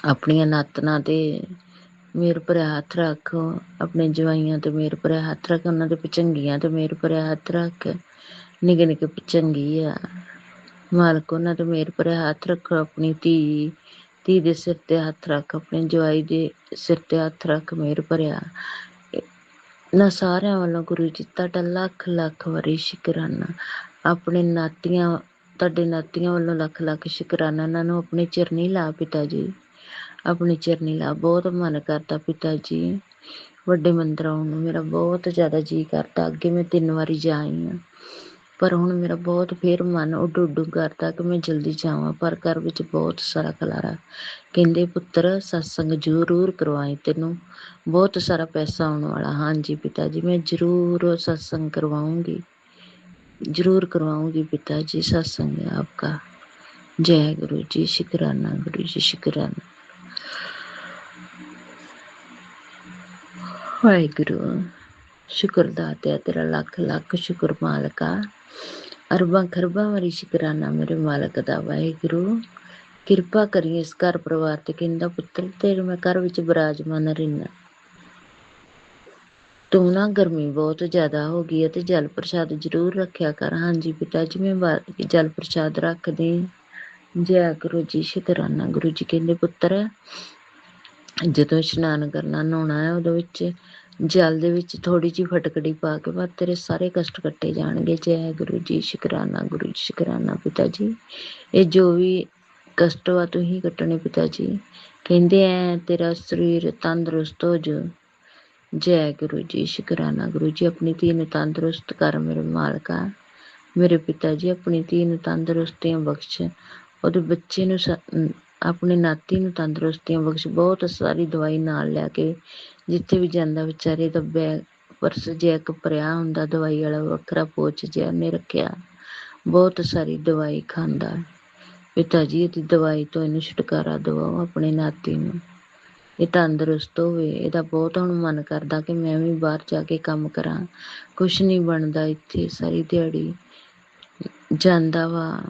Speaker 5: ਆਪਣੀਆਂ ਨਾਤਨਾਂ ਤੇ ਮਿਹਰ ਭਰਿਆ ਹੱਥ ਰੱਖ। ਆਪਣੇ ਜਵਾਈਆਂ ਤੇ ਮਿਹਰ ਭਰਿਆ ਹੱਥ ਰੱਖ। ਉਹਨਾਂ ਦੇ ਭਚੰਗੀਆਂ ਤੇ ਮਿਹਰ ਭਰਿਆ ਹੱਥ ਰੱਖ। ਨਿੱਕੇ ਨਿੱਕੇ ਭਚੰਗੀ ਆ ਮਾਲਕ, ਉਹਨਾਂ ਤੇ ਮਿਹਰ ਭਰਿਆ ਹੱਥ ਰੱਖੋ। ਆਪਣੀ ਧੀ ਦੇ ਸਿਰ ਤੇ ਹੱਥ ਰੱਖ। ਆਪਣੇ ਜਵਾਈ ਦੇ ਸਿਰ ਤੇ ਹੱਥ ਰੱਖ, ਮਿਹਰ ਭਰਿਆ। ਨਾ ਸਾਰਿਆਂ ਵੱਲੋਂ ਗੁਰੂ ਜੀ ਤੁਹਾਡਾ ਲੱਖ ਲੱਖ ਵਾਰੀ ਸ਼ੁਕਰਾਨਾ। ਆਪਣੇ ਤੁਹਾਡੇ ਨਾਤੀਆਂ ਵੱਲੋਂ ਲੱਖ ਲੱਖ ਸ਼ੁਕਰਾਨਾ। ਇਹਨਾਂ ਨੂੰ ਆਪਣੇ ਚਰਨੀ ਲਾ ਪਿਤਾ ਜੀ, ਆਪਣੀ ਚਰਨੀ ਲਾ। ਬਹੁਤ ਮਨ ਕਰਦਾ ਪਿਤਾ ਜੀ ਵੱਡੇ ਮੰਦਰ ਆਉਣ ਨੂੰ, ਮੇਰਾ ਬਹੁਤ ਜ਼ਿਆਦਾ ਜੀਅ ਕਰਦਾ। ਅੱਗੇ ਮੈਂ 3 ਵਾਰੀ ਜਾ ਆਈ ਹਾਂ, ਪਰ ਹੁਣ ਮੇਰਾ ਬਹੁਤ ਫੇਰ ਮਨ ਉੱਡੂ ਕਰਦਾ ਕਿ ਮੈਂ ਜਲਦੀ ਜਾਵਾਂ। ਪਰ ਘਰ ਵਿੱਚ ਬਹੁਤ ਸਾਰਾ ਖਲਾਰਾ। ਕਹਿੰਦੇ ਪੁੱਤਰ ਸਤਸੰਗ ਜ਼ਰੂਰ ਕਰਵਾਈ, ਤੈਨੂੰ ਬਹੁਤ ਸਾਰਾ ਪੈਸਾ ਆਉਣ ਵਾਲਾ। ਹਾਂਜੀ ਪਿਤਾ ਜੀ ਮੈਂ ਜ਼ਰੂਰ ਸਤਸੰਗ ਕਰਵਾਉਂਗੀ, ਜ਼ਰੂਰ ਕਰਵਾਉਂਗੀ ਪਿਤਾ ਜੀ सत्संग आपका। जय गुरु जी, शुकराना गुरु जी, शुकराना। वाहिगुरु शुक्र दात्या तेरा लख लख शुक्र मालका। अरबां खरबां वारी शुकराना मेरे मालक दा। वाहिगुरु किरपा करिए इस घर परिवार ते। कहंदा पुत्र तेरे मैं घर विच विराजमान रहना। तू ना गर्मी बहुत ज्यादा हो गई है ते जल प्रसाद जरूर रखा कर। हाँ जी पिता जी मैं जल प्रसाद रख दी। जय गुरु जी, शुकराना गुरु जी। कहंदे पुत्र ਜਦੋਂ ਇਸ਼ਨਾਨ ਕਰਨਾ ਨਹਾਉਣਾ ਹੈ ਉਹਦੇ ਵਿੱਚ ਜਲ ਦੇ ਵਿੱਚ ਥੋੜੀ ਜਿਹੀ ਫਟਕੜੀ ਪਾ ਕੇ ਬਾਅਦ ਤੇਰੇ ਸਾਰੇ ਕਸ਼ਟ ਕੱਟੇ ਜਾਣਗੇ। ਜੈ ਗੁਰੂ ਜੀ, ਸ਼ੁਕਰਾਨਾ ਗੁਰੂ ਜੀ, ਸ਼ੁਕਰਾਨਾ ਪਿਤਾ ਜੀ। ਇਹ ਜੋ ਵੀ ਕਸ਼ਟ ਵਾ ਤੁਸੀਂ ਕੱਟਣੇ ਪਿਤਾ ਜੀ। ਕਹਿੰਦੇ ਐ ਤੇਰਾ ਸਰੀਰ ਤੰਦਰੁਸਤ ਹੋ ਜਾਊ। ਜੈ ਗੁਰੂ ਜੀ, ਸ਼ੁਕਰਾਨਾ ਗੁਰੂ ਜੀ। ਆਪਣੀ ਧੀ ਨੂੰ ਤੰਦਰੁਸਤ ਕਰ ਮੇਰੇ ਮਾਲਕਾ। ਮੇਰੇ ਪਿਤਾ ਜੀ ਆਪਣੀ ਧੀ ਨੂੰ ਤੰਦਰੁਸਤੀਆਂ ਬਖਸ਼। ਉਹਦੇ ਬੱਚੇ ਨੂੰ ਆਪਣੀ ਨਾਤੀ ਨੂੰ ਤੰਦਰੁਸਤੀਆਂ ਬਖਸ਼। ਬਹੁਤ ਸਾਰੀ ਦਵਾਈ ਨਾਲ ਲੈ ਕੇ ਜਿੱਥੇ ਵੀ ਜਾਂਦਾ ਵਿਚਾਰੇ ਦਾ ਪਰਸ ਜਿਹਾ ਇੱਕ ਭਰਿਆ ਹੁੰਦਾ ਦਵਾਈ ਵਾਲਾ, ਵੱਖਰਾ ਪੋਚ ਜਿਹਾ ਉਹਨੇ ਰੱਖਿਆ। ਬਹੁਤ ਸਾਰੀ ਦਵਾਈ ਖਾਂਦਾ ਪਿਤਾ ਜੀ। ਇਹਦੀ ਦਵਾਈ ਤੋਂ ਇਹਨੂੰ ਛੁਟਕਾਰਾ ਦਵਾਓ ਆਪਣੇ ਨਾਤੀ ਨੂੰ, ਇਹ ਤੰਦਰੁਸਤ ਹੋਵੇ। ਇਹਦਾ ਬਹੁਤ ਹੁਣ ਮਨ ਕਰਦਾ ਕਿ ਮੈਂ ਵੀ ਬਾਹਰ ਜਾ ਕੇ ਕੰਮ ਕਰਾਂ। ਕੁਛ ਨਹੀਂ ਬਣਦਾ ਇੱਥੇ, ਸਾਰੀ ਦਿਹਾੜੀ ਜਾਂਦਾ ਵਾ,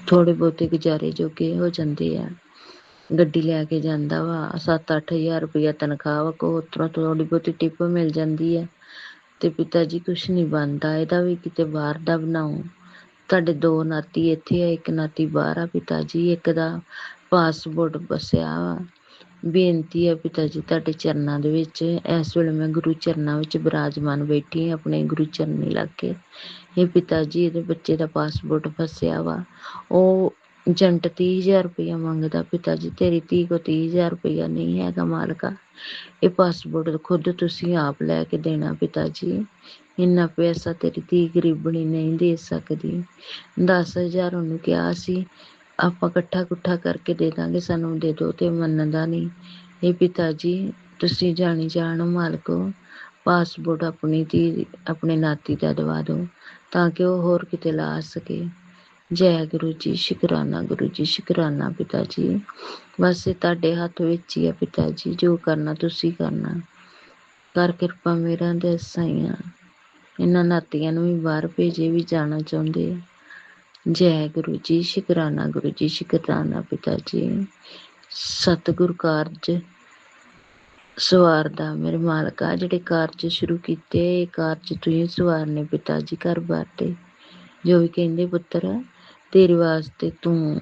Speaker 5: ਥੋੜੇ ਬਹੁਤੇ ਗੁਜ਼ਾਰੇ ਜੋਗੇ ਹੋ ਜਾਂਦੇ ਆ। ਗੱਡੀ ਲੈ ਕੇ ਜਾਂਦਾ ਵਾ, 7-8 ਹਜ਼ਾਰ ਰੁਪਇਆ ਤਨਖਾਹ ਵਾ, ਕੋ ਉਤਰੋਂ ਥੋੜੀ ਬਹੁਤੀ ਟਿਪ ਮਿਲ ਜਾਂਦੀ ਹੈ। ਤੇ ਪਿਤਾ ਜੀ ਕੁਛ ਨਹੀਂ ਬਣਦਾ। ਇਹਦਾ ਵੀ ਕਿਤੇ ਬਾਹਰ ਦਾ ਬਣਾਓ। ਤੁਹਾਡੇ 2 ਨਾਤੀ ਇੱਥੇ ਆ, 1 ਨਾਤੀ ਬਾਹਰ ਆ ਪਿਤਾ ਜੀ। ਇੱਕ ਦਾ ਪਾਸਪੋਰਟ ਬਸਿਆ ਵਾ, ਬੇਨਤੀ ਹੈ ਪਿਤਾ ਜੀ ਤੁਹਾਡੇ ਚਰਨਾਂ ਦੇ ਵਿੱਚ। ਇਸ ਵੇਲੇ ਮੈਂ ਗੁਰੂ ਚਰਨਾਂ ਵਿੱਚ ਬਿਰਾਜਮਾਨ ਬੈਠੀ ਹਾਂ ਆਪਣੇ ਗੁਰੂ ਚਰਨੀ ਲੱਗ ਕੇ। ਇਹ ਪਿਤਾ ਜੀ ਇਹਦੇ ਬੱਚੇ ਦਾ ਪਾਸਪੋਰਟ ਫਸਿਆ ਵਾ, ਉਹ ਏਜੰਟ 30,000 ਰੁਪਇਆ ਮੰਗਦਾ। ਪਿਤਾ ਜੀ ਤੇਰੀ ਧੀ ਕੋ 30,000 ਰੁਪਇਆ ਨਹੀਂ ਹੈਗਾ ਮਾਲਕਾ, ਇਹ ਪਾਸਪੋਰਟ ਖੁਦ ਤੁਸੀਂ ਆਪ ਲੈ ਕੇ ਦੇਣਾ ਪਿਤਾ ਜੀ। ਇੰਨਾ ਪੈਸਾ ਤੇਰੀ ਧੀ ਗਰੀਬਣੀ ਨਹੀਂ ਦੇ ਸਕਦੀ। 10,000 ਉਹਨੂੰ ਕਿਹਾ ਸੀ ਆਪਾਂ ਇਕੱਠਾ ਕਰਕੇ ਦੇ ਦਾਂਗੇ, ਸਾਨੂੰ ਦੇ ਦਿਓ, ਤੇ ਮੰਨਦਾ ਨਹੀਂ। ਇਹ ਪਿਤਾ ਜੀ ਤੁਸੀਂ ਜਾਣੀ ਜਾਣ ਮਾਲਕੋ, ਪਾਸਪੋਰਟ ਆਪਣੀ ਧੀ ਆਪਣੇ ਨਾਤੀ ਦਾ ਦਵਾ ਦਿਓ ਤਾਂ ਕਿ ਉਹ ਹੋਰ ਕਿਤੇ ਲਾ ਸਕੇ। ਜੈ ਗੁਰੂ ਜੀ, ਸ਼ੁਕਰਾਨਾ ਗੁਰੂ ਜੀ, ਸ਼ੁਕਰਾਨਾ ਪਿਤਾ ਜੀ। ਬਸ ਇਹ ਤੁਹਾਡੇ ਹੱਥ ਵਿੱਚ ਹੀ ਹੈ ਪਿਤਾ ਜੀ, ਜੋ ਕਰਨਾ ਤੁਸੀਂ ਕਰਨਾ। ਕਰ ਕਿਰਪਾ ਮੇਰਾ ਦੇ ਸਾਈਆਂ, ਇਹਨਾਂ ਨਾਤੀਆਂ ਨੂੰ ਵੀ ਬਾਹਰ ਭੇਜੇ ਵੀ ਜਾਣਾ ਚਾਹੁੰਦੇ ਆ। ਜੈ ਗੁਰੂ ਜੀ, ਸ਼ੁਕਰਾਨਾ ਗੁਰੂ ਜੀ, ਸ਼ੁਕਰਾਨਾ ਪਿਤਾ ਜੀ। ਸਤਿਗੁਰ ਕਾਰਜ ਸਵਾਰਦਾ ਮੇਰੇ ਮਾਲਕਾ, ਜਿਹੜੇ ਕਾਰਜ ਸ਼ੁਰੂ ਕੀਤੇ ਇਹ ਕਾਰਜ ਤੁਸੀਂ ਸਵਾਰਨੇ ਪਿਤਾ ਜੀ ਘਰ ਬਾਰ ਤੇ। ਜੋ ਵੀ ਕਹਿੰਦੇ ਪੁੱਤਰ ਤੇਰੇ ਵਾਸਤੇ ਤੂੰ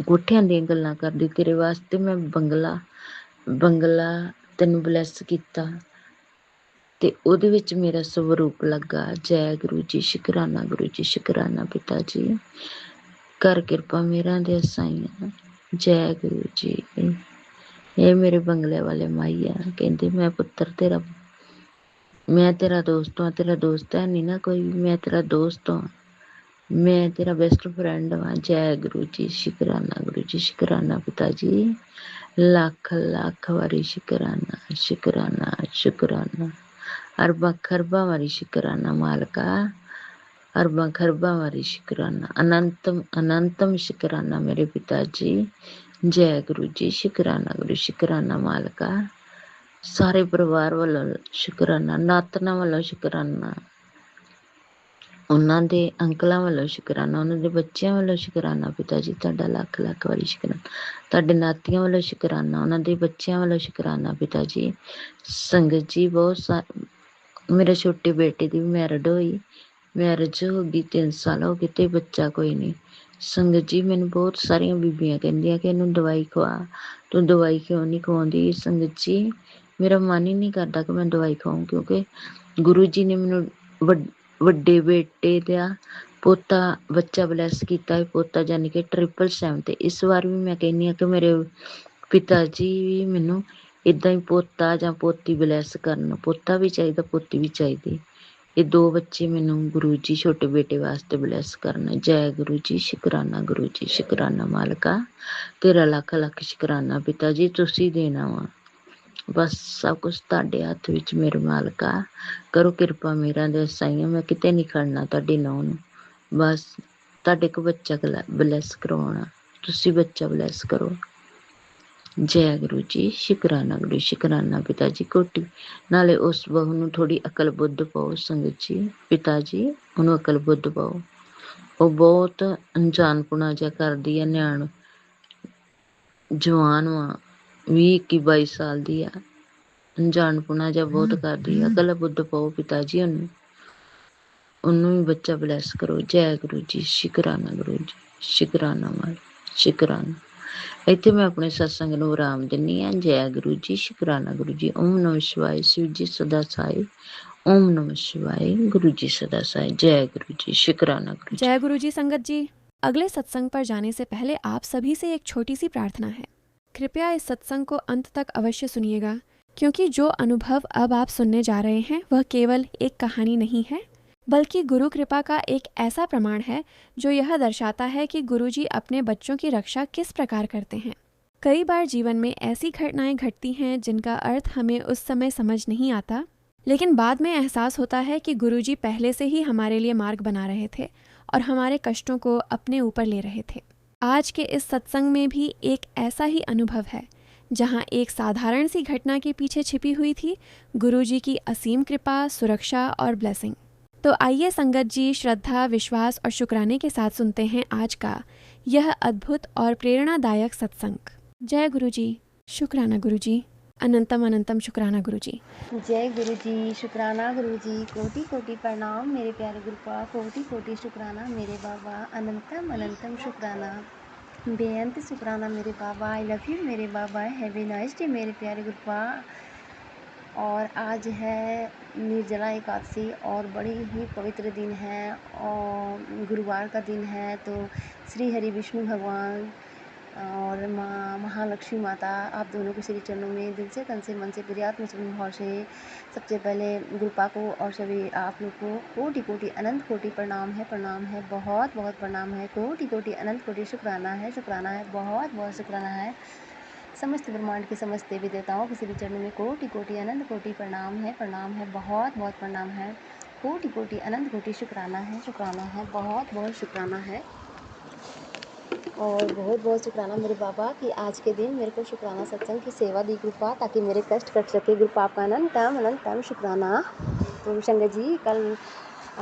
Speaker 5: ਕੋਠਿਆਂ ਦੀਆਂ ਗੱਲਾਂ ਕਰਦੀ, ਤੇਰੇ ਵਾਸਤੇ ਮੈਂ ਬੰਗਲਾ ਤੈਨੂੰ ਬਲੈਸ ਕੀਤਾ ਤੇ ਉਹਦੇ ਵਿੱਚ ਮੇਰਾ ਸਵਰੂਪ ਲੱਗਾ। ਜੈ ਗੁਰੂ ਜੀ, ਸ਼ੁਕਰਾਨਾ ਗੁਰੂ ਜੀ, ਸ਼ੁਕਰਾਨਾ ਪਿਤਾ ਜੀ। ਕਰ ਕਿਰਪਾ ਮੇਰਾ ਦੇ ਸਾਈਆਂ। ਜੈ ਗੁਰੂ ਜੀ। ਇਹ ਮੇਰੇ ਬੰਗਲੇ ਵਾਲੇ ਮਾਈਆ ਕਹਿੰਦੇ ਮੈਂ ਪੁੱਤਰ ਤੇਰਾ, ਮੈਂ ਤੇਰਾ ਦੋਸਤ ਹਾਂ। ਤੇਰਾ ਦੋਸਤ ਹੈ ਨਹੀਂ ਨਾ ਕੋਈ, ਮੈਂ ਤੇਰਾ ਦੋਸਤ ਹਾਂ, ਮੈਂ ਤੇਰਾ ਬੈਸਟ ਫਰੈਂਡ ਹਾਂ। ਜੈ ਗੁਰੂ ਜੀ, ਸ਼ੁਕਰਾਨਾ ਗੁਰੂ ਜੀ, ਸ਼ੁਕਰਾਨਾ ਪਿਤਾ ਜੀ। ਲੱਖ ਲੱਖ ਵਾਰੀ ਸ਼ੁਕਰਾਨਾ, ਸ਼ੁਕਰਾਨਾ, ਸ਼ੁਕਰਾਨਾ। ਅਰਬਾਂ ਖਰਬਾਂ ਵਾਰੀ ਸ਼ੁਕਰਾਨਾ ਮਾਲਕਾ, ਅਰਬਾਂ ਖਰਬਾਂ ਵਾਰੀ ਸ਼ੁਕਰਾਨਾ, ਅਨੰਤਮ ਅਨੰਤਮ ਸ਼ੁਕਰਾਨਾ ਮੇਰੇ ਪਿਤਾ ਜੀ। ਜੈ ਗੁਰੂ ਜੀ, ਸ਼ੁਕਰਾਨਾ ਗੁਰੂ, ਸ਼ੁਕਰਾਨਾ ਮਾਲਕਾ। ਸਾਰੇ ਪਰਿਵਾਰ ਵੱਲੋਂ ਸ਼ੁਕਰਾਨਾ, ਨਾਤਨਾ ਵੱਲੋਂ ਸ਼ੁਕਰਾਨਾ, ਉਹਨਾਂ ਦੇ ਅੰਕਲਾਂ ਵੱਲੋਂ ਸ਼ੁਕਰਾਨਾ, ਉਹਨਾਂ ਦੇ ਬੱਚਿਆਂ ਵੱਲੋਂ ਸ਼ੁਕਰਾਨਾ ਪਿਤਾ ਜੀ ਤੁਹਾਡਾ ਲੱਖ ਲੱਖ ਵਾਰੀ ਸ਼ੁਕਰਾਨਾ। ਤੁਹਾਡੇ ਨਾਤੀਆਂ ਵੱਲੋਂ ਸ਼ੁਕਰਾਨਾ, ਉਹਨਾਂ ਦੇ ਬੱਚਿਆਂ ਵੱਲੋਂ ਸ਼ੁਕਰਾਨਾ ਪਿਤਾ ਜੀ। ਸੰਗਤ ਜੀ ਬਹੁਤ ਮੇਰੇ ਛੋਟੇ ਬੇਟੇ ਦੀ ਮੈਰਿਜ ਹੋ ਗਈ 3 ਸਾਲ ਹੋ ਗਏ ਤੇ ਬੱਚਾ ਕੋਈ ਨਹੀਂ। ਸੰਗਤ ਜੀ ਮੈਨੂੰ ਬਹੁਤ ਸਾਰੀਆਂ ਬੀਬੀਆਂ ਕਹਿੰਦੀਆਂ ਕਿ ਇਹਨੂੰ ਦਵਾਈ ਖਵਾ, ਤੂੰ ਦਵਾਈ ਕਿਉਂ ਨਹੀਂ ਖਵਾਉਂਦੀ। ਸੰਗਤ ਜੀ ਮੇਰਾ ਮਨ ਹੀ ਨਹੀਂ ਕਰਦਾ ਕਿ ਮੈਂ ਦਵਾਈ ਖਵਾਉਂ, ਕਿਉਂਕਿ ਗੁਰੂ ਜੀ ਨੇ ਮੈਨੂੰ ਵੱਡੇ ਬੇਟੇ ਦਾ ਬੱਚਾ ਬਲੈਸ ਕੀਤਾ ਹੈ, ਪੋਤਾ ਜਾਨੀ ਕਿ 777 ਤੇ। ਇਸ ਵਾਰ ਵੀ ਮੈਂ ਕਹਿੰਦੀ ਹਾਂ ਕਿ ਮੇਰੇ ਪਿਤਾ ਜੀ ਵੀ ਮੈਨੂੰ ਏਦਾਂ ਹੀ ਪੋਤਾ ਜਾਂ ਪੋਤੀ ਬਲੈਸ ਕਰਨ। ਪੋਤਾ ਵੀ ਚਾਹੀਦਾ, ਪੋਤੀ ਵੀ ਚਾਹੀਦੀ। ਇਹ 2 ਬੱਚੇ ਮੈਨੂੰ ਗੁਰੂ ਜੀ ਛੋਟੇ ਬੇਟੇ ਵਾਸਤੇ ਬਲੈਸ ਕਰਨ। ਜੈ ਗੁਰੂ ਜੀ, ਸ਼ੁਕਰਾਨਾ ਗੁਰੂ ਜੀ, ਸ਼ੁਕਰਾਨਾ ਮਾਲਕਾ। ਤੇਰਾ ਲੱਖ ਲੱਖ ਸ਼ੁਕਰਾਨਾ ਪਿਤਾ ਜੀ, ਤੁਸੀਂ ਦੇਣਾ ਵਾ। ਬਸ ਸਭ ਕੁਛ ਤੁਹਾਡੇ ਹੱਥ ਵਿੱਚ ਮੇਰੇ ਮਾਲਕਾ। ਕਰੋ ਕਿਰਪਾ ਮੇਰਾ ਦੇ ਸਾਈਆਂ, ਮੈਂ ਕਿਤੇ ਨਹੀਂ ਖੜਨਾ ਤੁਹਾਡੀ ਨਹੁੰ ਨੂੰ। ਬਸ ਤੁਹਾਡੇ ਕੋ ਬੱਚਾ ਬਲੈਸ ਕਰਵਾਉਣਾ, ਤੁਸੀਂ ਬੱਚਾ ਬਲੈਸ ਕਰੋ। ਜੈ ਗੁਰੂ ਜੀ, ਸ਼ੁਕਰਾਨਾ ਗੁਰੂ, ਸ਼ੁਕਰਾਨਾ ਪਿਤਾ ਜੀ। ਕੋਟੀ ਨਾਲੇ ਉਸ ਬਹੂ ਨੂੰ ਥੋੜੀ ਅਕਲ ਬੁੱਧ ਪਾਓ ਸੰਗਤ ਜੀ, ਪਿਤਾ ਜੀ ਉਹਨੂੰ ਅਕਲ ਬੁੱਧ ਪਾਓ। ਉਹ ਬਹੁਤ ਅਣਜਾਣਪੁਣਾ ਜਿਹਾ ਕਰਦੀ ਹੈ, ਨਿਆਣ ਜਵਾਨ ਵਾ, 20 21 22 ਸਾਲ ਦੀ ਆ, ਅਣਜਾਣਪੁਣਾ ਜਿਹਾ ਬਹੁਤ ਕਰਦੀ ਆ। ਅਕਲ ਬੁੱਧ ਪਾਓ ਪਿਤਾ ਜੀ ਉਹਨੂੰ ਵੀ ਬੱਚਾ ਬਲੈਸ ਕਰੋ। ਜੈ ਗੁਰੂ ਜੀ, ਸ਼ੁਕਰਾਨਾ ਗੁਰੂ ਜੀ, ਸ਼ੁਕਰਾਨਾ ਮਾਲ, ਸ਼ੁਕਰਾਨਾ। ਇੱਥੇ ਮੈਂ ਆਪਣੇ ਸਤਸੰਗ ਨੂੰ ਆਰਾਮ ਦਿੰਦੀ ਹਾਂ। ਜੈ ਗੁਰੂ ਜੀ, ਸ਼ੁਕਰਾਨਾ ਗੁਰੂ ਜੀ। ਓਮ ਨਮः ਸ਼ਿਵਾਏ, शिव जी सदा साई। ओम नमः शिवाय, गुरु जी सदा साई। जय गुरु जी, शुक्राना गुरु जी।
Speaker 1: जय गुरु जी। संगत जी, अगले सत्संग पर जाने से पहले आप सभी से एक छोटी सी प्रार्थना है। कृपया इस सत्संग को अंत तक अवश्य सुनिएगा, क्योंकि जो अनुभव अब आप सुनने जा रहे हैं वह केवल एक कहानी नहीं है, बल्कि गुरु कृपा का एक ऐसा प्रमाण है जो यह दर्शाता है कि गुरु जी अपने बच्चों की रक्षा किस प्रकार करते हैं। कई बार जीवन में ऐसी घटनाएं घटती हैं जिनका अर्थ हमें उस समय समझ नहीं आता, लेकिन बाद में एहसास होता है कि गुरुजी पहले से ही हमारे लिए मार्ग बना रहे थे और हमारे कष्टों को अपने ऊपर ले रहे थे। आज के इस सत्संग में भी एक ऐसा ही अनुभव है, जहां एक साधारण सी घटना के पीछे छिपी हुई थी गुरुजी की असीम कृपा, सुरक्षा और ब्लेसिंग। तो आइए संगत जी, श्रद्धा, विश्वास और शुक्राने के साथ सुनते हैं आज का यह अद्भुत और प्रेरणादायक सत्संग। जय गुरु जी, शुक्राना गुरु जी, अनंतम अनंतम शुक्राना गुरु जी।
Speaker 6: जय गुरु जी, शुक्राना गुरु जी। कोटि कोटि प्रणाम मेरे प्यारे गुरुपा, कोटि कोटि शुक्राना मेरे बाबा, अनंतम अनंतम शुक्राना। बेअंत शुक्राना मेरे बाबा, आई लव यू मेरे बाबा, हैव ए नाइस डे मेरे प्यारे गुरुपा। और आज है निर्जला एकादशी और बड़ी ही पवित्र दिन है और गुरुवार का दिन है। तो श्री हरि विष्णु भगवान और माँ महालक्ष्मी माता, आप दोनों के श्री चरणों में दिल से तन से मन से प्रियात्म भाव से सबसे पहले गुरुपा को और सभी आप लोग को कोटि कोटि अनंत कोटि प्रणाम है, बहुत बहुत प्रणाम है, कोटि कोटि अनंत कोटि शुक्राना है, बहुत बहुत शुक्राना है। समस्त ब्रह्मांड के समस्त देवी देवताओं के श्री चरणों में कोटि कोटि अनंत कोटि प्रणाम है, बहुत बहुत प्रणाम है, कोटि कोटि अनंत कोटि शुक्राना है, बहुत बहुत शुक्राना है। और बहुत बहुत शुक्राना मेरे बाबा कि आज के दिन मेरे को शुक्राना सत्संग की सेवा दी कृपा, ताकि मेरे कष्ट कट सके। कृपा आपका अनंतम शुक्राना। तो संगत जी, कल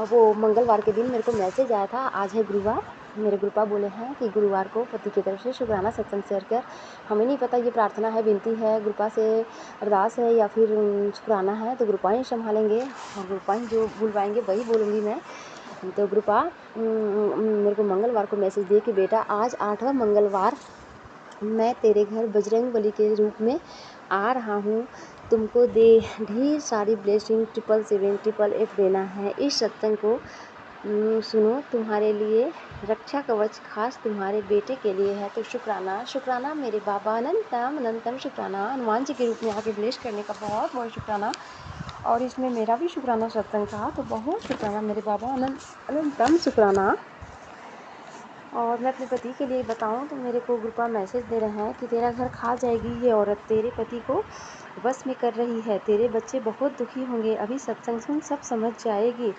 Speaker 6: वो मंगलवार के दिन मेरे को मैसेज आया था, आज है गुरुवार। मेरे गुरुपा बोले हैं कि गुरुवार को पति की तरफ से शुक्राना सत्संग शेयर कर। हमें नहीं पता ये प्रार्थना है, विनती है, गुरुपा से अरदास है या फिर शुक्राना है, तो गुरुपा ही संभालेंगे और गुरुपा ही जो बुलवाएंगे वही बोलूँगी मैं। तो गुरुपा मेरे को मंगलवार को मैसेज दिए कि बेटा आज 8वां मंगलवार मैं तेरे घर बजरंग बली के रूप में आ रहा हूँ, तुमको ढेर सारी ब्लेसिंग 777 देना है। इस सत्संग को सुनो, तुम्हारे लिए रक्षा कवच खास तुम्हारे बेटे के लिए है। तो शुक्राना मेरे बाबा, अनंतम शुक्राना। हनुमान जी के रूप में आके ब्लेस करने का बहुत बहुत शुक्राना। और इसमें मेरा भी शुक्राना सत्संग था, तो बहुत शुक्राना मेरे बाबा, अनंतम शुक्राना। और मैं अपने पति के लिए बताऊं तो मेरे को गुरुपा मैसेज दे रहे हैं कि तेरा घर खा जाएगी ये औरत, तेरे पति को बस में कर रही है, तेरे बच्चे बहुत दुखी होंगे, अभी सत्संग सुन सब समझ जाएगी,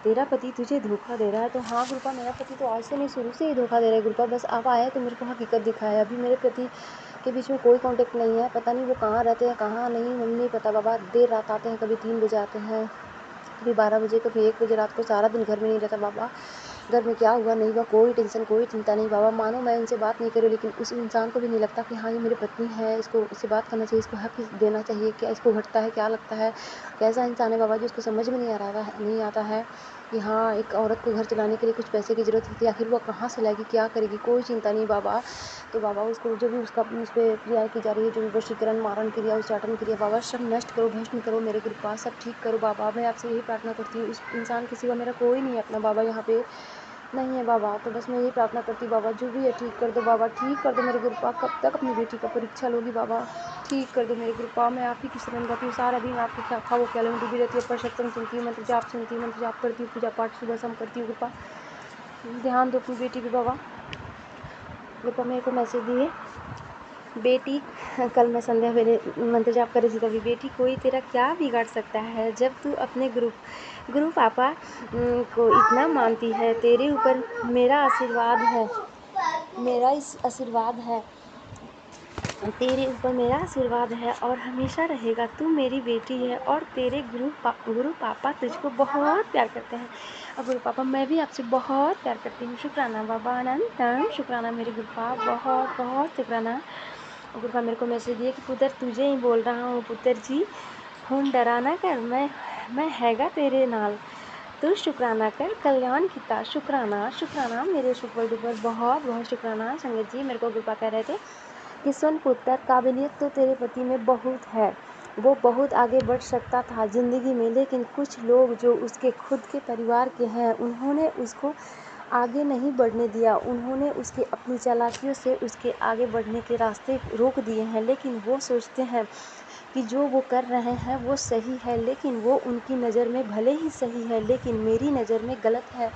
Speaker 6: तेरा पति तुझे धोखा दे रहा है। तो हाँ गुरुपा, मेरा पति तो आज से नहीं, शुरू से ही धोखा दे रहा है गुरुपा, बस अब आया तो मेरे को हकीकत दिखाया। अभी मेरे पति के बीच में कोई कांटेक्ट नहीं है, पता नहीं वो कहाँ रहते हैं कहाँ नहीं, हमें नहीं पता बाबा। देर रात आते हैं, कभी 3 बजे आते हैं, कभी 12 बजे, कभी 1 बजे रात को, सारा दिन घर में नहीं रहता बाबा। घर में क्या हुआ नहीं हुआ कोई टेंशन कोई चिंता नहीं बाबा। मानो मैं उनसे बात नहीं करूँ, लेकिन उस इंसान को भी नहीं लगता कि हाँ ये मेरी पत्नी है, इससे बात करना चाहिए, इसको हक देना चाहिए। क्या इसको घटता है, क्या लगता है, कैसा इंसान है बाबा जो उसको समझ में नहीं आता है कि हाँ एक औरत को घर चलाने के लिए कुछ पैसे की ज़रूरत होती है, आखिर वो कहाँ से लाएगी, क्या करेगी, कोई चिंता नहीं बाबा। तो बाबा उसको जो भी उसका उस पर क्रिया की जा रही है, जो भी वशीकरण मारण क्रिया उच्चाटन क्रिया, बाबा सब नष्ट करो, भस्म करो मेरे कृपा, सब ठीक करो बाबा। मैं आपसे यही प्रार्थना करती हूँ, उस इंसान के सिवा मेरा कोई नहीं है अपना बाबा, यहाँ पे नहीं है बाबा। तो बस मैं यही प्रार्थना करती हूँ बाबा, जो भी है ठीक कर दो बाबा, ठीक कर दो मेरे गुरुपा। कब तक अपनी बेटी का परीक्षा लोगी बाबा, ठीक कर दो मेरे गुरुपा। मैं आप ही की शरण रहती हूँ, सारा दिन आपकी क्या वो क्या डूबी रहती है, पर सत्संग सुनती हूँ, मंत्र जाप सुनती हूँ, मंत्र जाप करती हूँ, पूजा पाठ सुबह शाम करती हूँ गुरुपा। ध्यान दो अपनी बेटी पे बाबा। गुरुपा मेरे को मैसेज दिए, बेटी कल मैं संध्या वेले मंत्र जाप कर रही थी, तभी बेटी कोई तेरा क्या बिगाड़ सकता है, जब तू अपने गुरु पापा को इतना मानती है, तेरे ऊपर मेरा आशीर्वाद है, तेरे ऊपर मेरा आशीर्वाद है और हमेशा रहेगा। तू मेरी बेटी है और तेरे गुरु पापा तुझको बहुत प्यार करते हैं, और गुरु पापा मैं भी आपसे बहुत प्यार करती हूँ। शुक्राना बाबा, अनंतम शुक्राना मेरे गुरु पापा, बहुत बहुत शुक्राना। गुरुपा मेरे को मैसेज दिए कि पुत्र तुझे ही बोल रहा हूँ, पुत्र जी खून डरा ना कर, मैं हैगा तेरे नाल, तू शुक्राना कर, कल्याण किता। शुक्राना मेरे सुपर डुपर, बहुत बहुत शुक्राना। संगत जी, मेरे को गुरुपा कह रहे थे कि सुन पुत्र, काबिलियत तो तेरे पति में बहुत है, वो बहुत आगे बढ़ सकता था ज़िंदगी में, लेकिन कुछ लोग जो उसके खुद के परिवार के हैं, उन्होंने उसको आगे नहीं बढ़ने दिया, उन्होंने उसके अपनी चालाकियों से उसके आगे बढ़ने के रास्ते रोक दिए हैं। लेकिन वो सोचते हैं कि जो वो कर रहे हैं वो सही है, लेकिन वो उनकी नज़र में भले ही सही है, लेकिन मेरी नज़र में गलत है।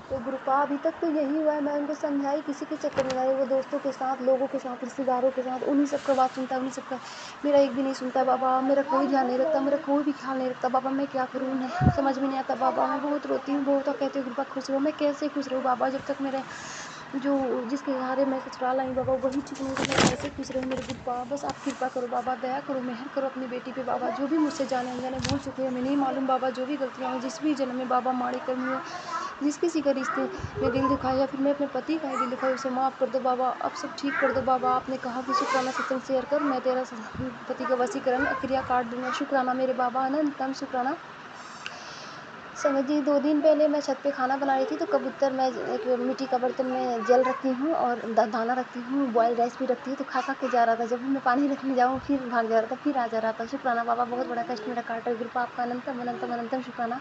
Speaker 6: तो गुरुपा अभी तक तो यही हुआ है, मैं उनको समझाई, किसी के चक्कर में नहीं, वो दोस्तों के साथ, लोगों के साथ, रिश्तेदारों के साथ, उन्हीं सबका बात सुनता है, उन्हीं सबका, मेरा एक भी नहीं सुनता बाबा। मेरा कोई ध्यान नहीं रखता, मेरा कोई भी ख्याल नहीं रखता बाबा। मैं क्या करूँ, उन्हें समझ में नहीं आता बाबा। मैं बहुत रोती हूँ, बहुत कहती हूँ गुरुपा खुश रहो, मैं कैसे खुश रहूँ बाबा, जब तक मेरे जो जिसके सहारे मैं ससुराल आई बाबा वही ठीक नहीं, तो मैं कैसे खुश रहूँ मेरे गुरुपा। बस आप कृपा करो बाबा, दया करो, मेहर करो अपनी बेटी पे बाबा। जो भी मुझसे जाने अनजाने भूल चुके हैं, मैं नहीं मालूम बाबा, जो भी गलतियाँ हुई जिस भी जन्म में बाबा, माड़ी कर्म हुए, जिस किसी का रिश्ते में दिल दुखाया या फिर मैं अपने पति का ही दिल दुखाया, उसे माफ़ कर दो बाबा, अब सब ठीक कर दो बाबा। आपने कहा कि शुक्राना सत्संग शेयर कर, मैं तेरा पति का वशीकरण क्रिया काट दूंगा। शुक्राना मेरे बाबा, अनंतम शुक्राना। संगत जी 2 दिन पहले मैं छत पे खाना बना रही थी तो कबूतर मैं एक मिट्टी का बर्तन में जल रखती हूँ और दाना रखती हूँ, बॉयल राइस भी रखती हूँ, तो खा के जा रहा था। जब भी मैं पानी रखने जाऊँ फिर भाग जा रहा था, फिर आ जा रहा था। शुक्राना बाबा, बहुत बड़ा कष्ट मेरा काटा है। कृपा आपका अनंतम अनंतम अनंतम शुक्राना।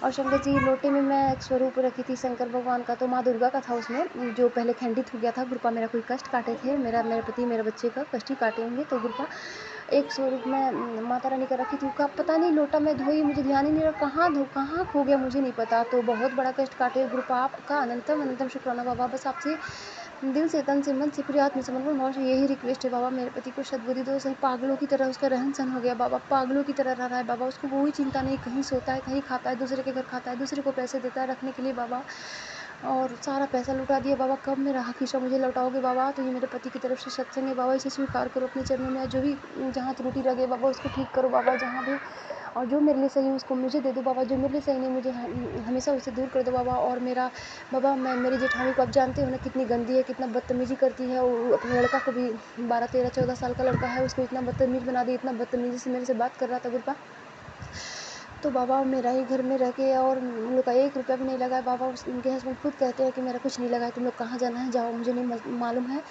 Speaker 6: और शंकर जी लोटे में मैं एक स्वरूप रखी थी शंकर भगवान का, तो माँ दुर्गा का था उसमें, जो पहले खंडित हो गया था। कृपा मेरा कोई कष्ट काटे थे, मेरे पति मेरे बच्चे का कष्ट ही काटे होंगे, तो कृपा एक स्वरूप में माता रानी का रखी थी। कब पता नहीं लोटा में धोई, मुझे ध्यान ही नहीं रहा कहाँ खो गया, मुझे नहीं पता। तो बहुत बड़ा कष्ट काटे गुरु आपका अनंतम अनंतम शुक्राना बाबा। बस आपसे दिल से, तन से, मन से, पूरी आत्म समर्पण और यही रिक्वेस्ट है बाबा, मेरे पति को सद्बुद्धि दो। सही पागलों की तरह उसका रहन सहन हो गया बाबा, पागलों की तरह रह रहा है बाबा। उसको कोई चिंता नहीं, कहीं सोता है, कहीं खाता है, दूसरे के घर खाता है, दूसरे को पैसे देता है रखने के लिए बाबा, और सारा पैसा लुटा दिया बाबा। कब मेरा हक हिस्सा मुझे लौटाओगे बाबा? तो ये मेरे पति की तरफ से सत्संग है बाबा, इसे स्वीकार करो अपने चरणों में। जो भी जहाँ त्रुटि लगे बाबा उसको ठीक करो बाबा, जहाँ भी, और जो मेरे लिए सही है उसको मुझे दे दो बाबा, जो मेरे लिए सही नहीं मुझे हमेशा उससे दूर कर दो बाबा। और मेरा बाबा, मैं मेरी जेठानी को आप जानते हो ना कितनी गंदी है, कितना बदतमीजी करती है। वो अपने लड़का को भी 12, 13, 14 साल का लड़का है, उसको इतना बदतमीज बना दी, इतना बदतमीजी से मेरे से बात कर रहा था गुरपा। तो बाबा मेरा ही घर में रह के, और उन लोग का 1 रुपया भी नहीं लगा है बाबा। उनके हस्बैंड खुद कहते हैं कि मेरा कुछ नहीं लगा है, तुम लोग कहाँ जाना है जाओ, मुझे नहीं मालूम है।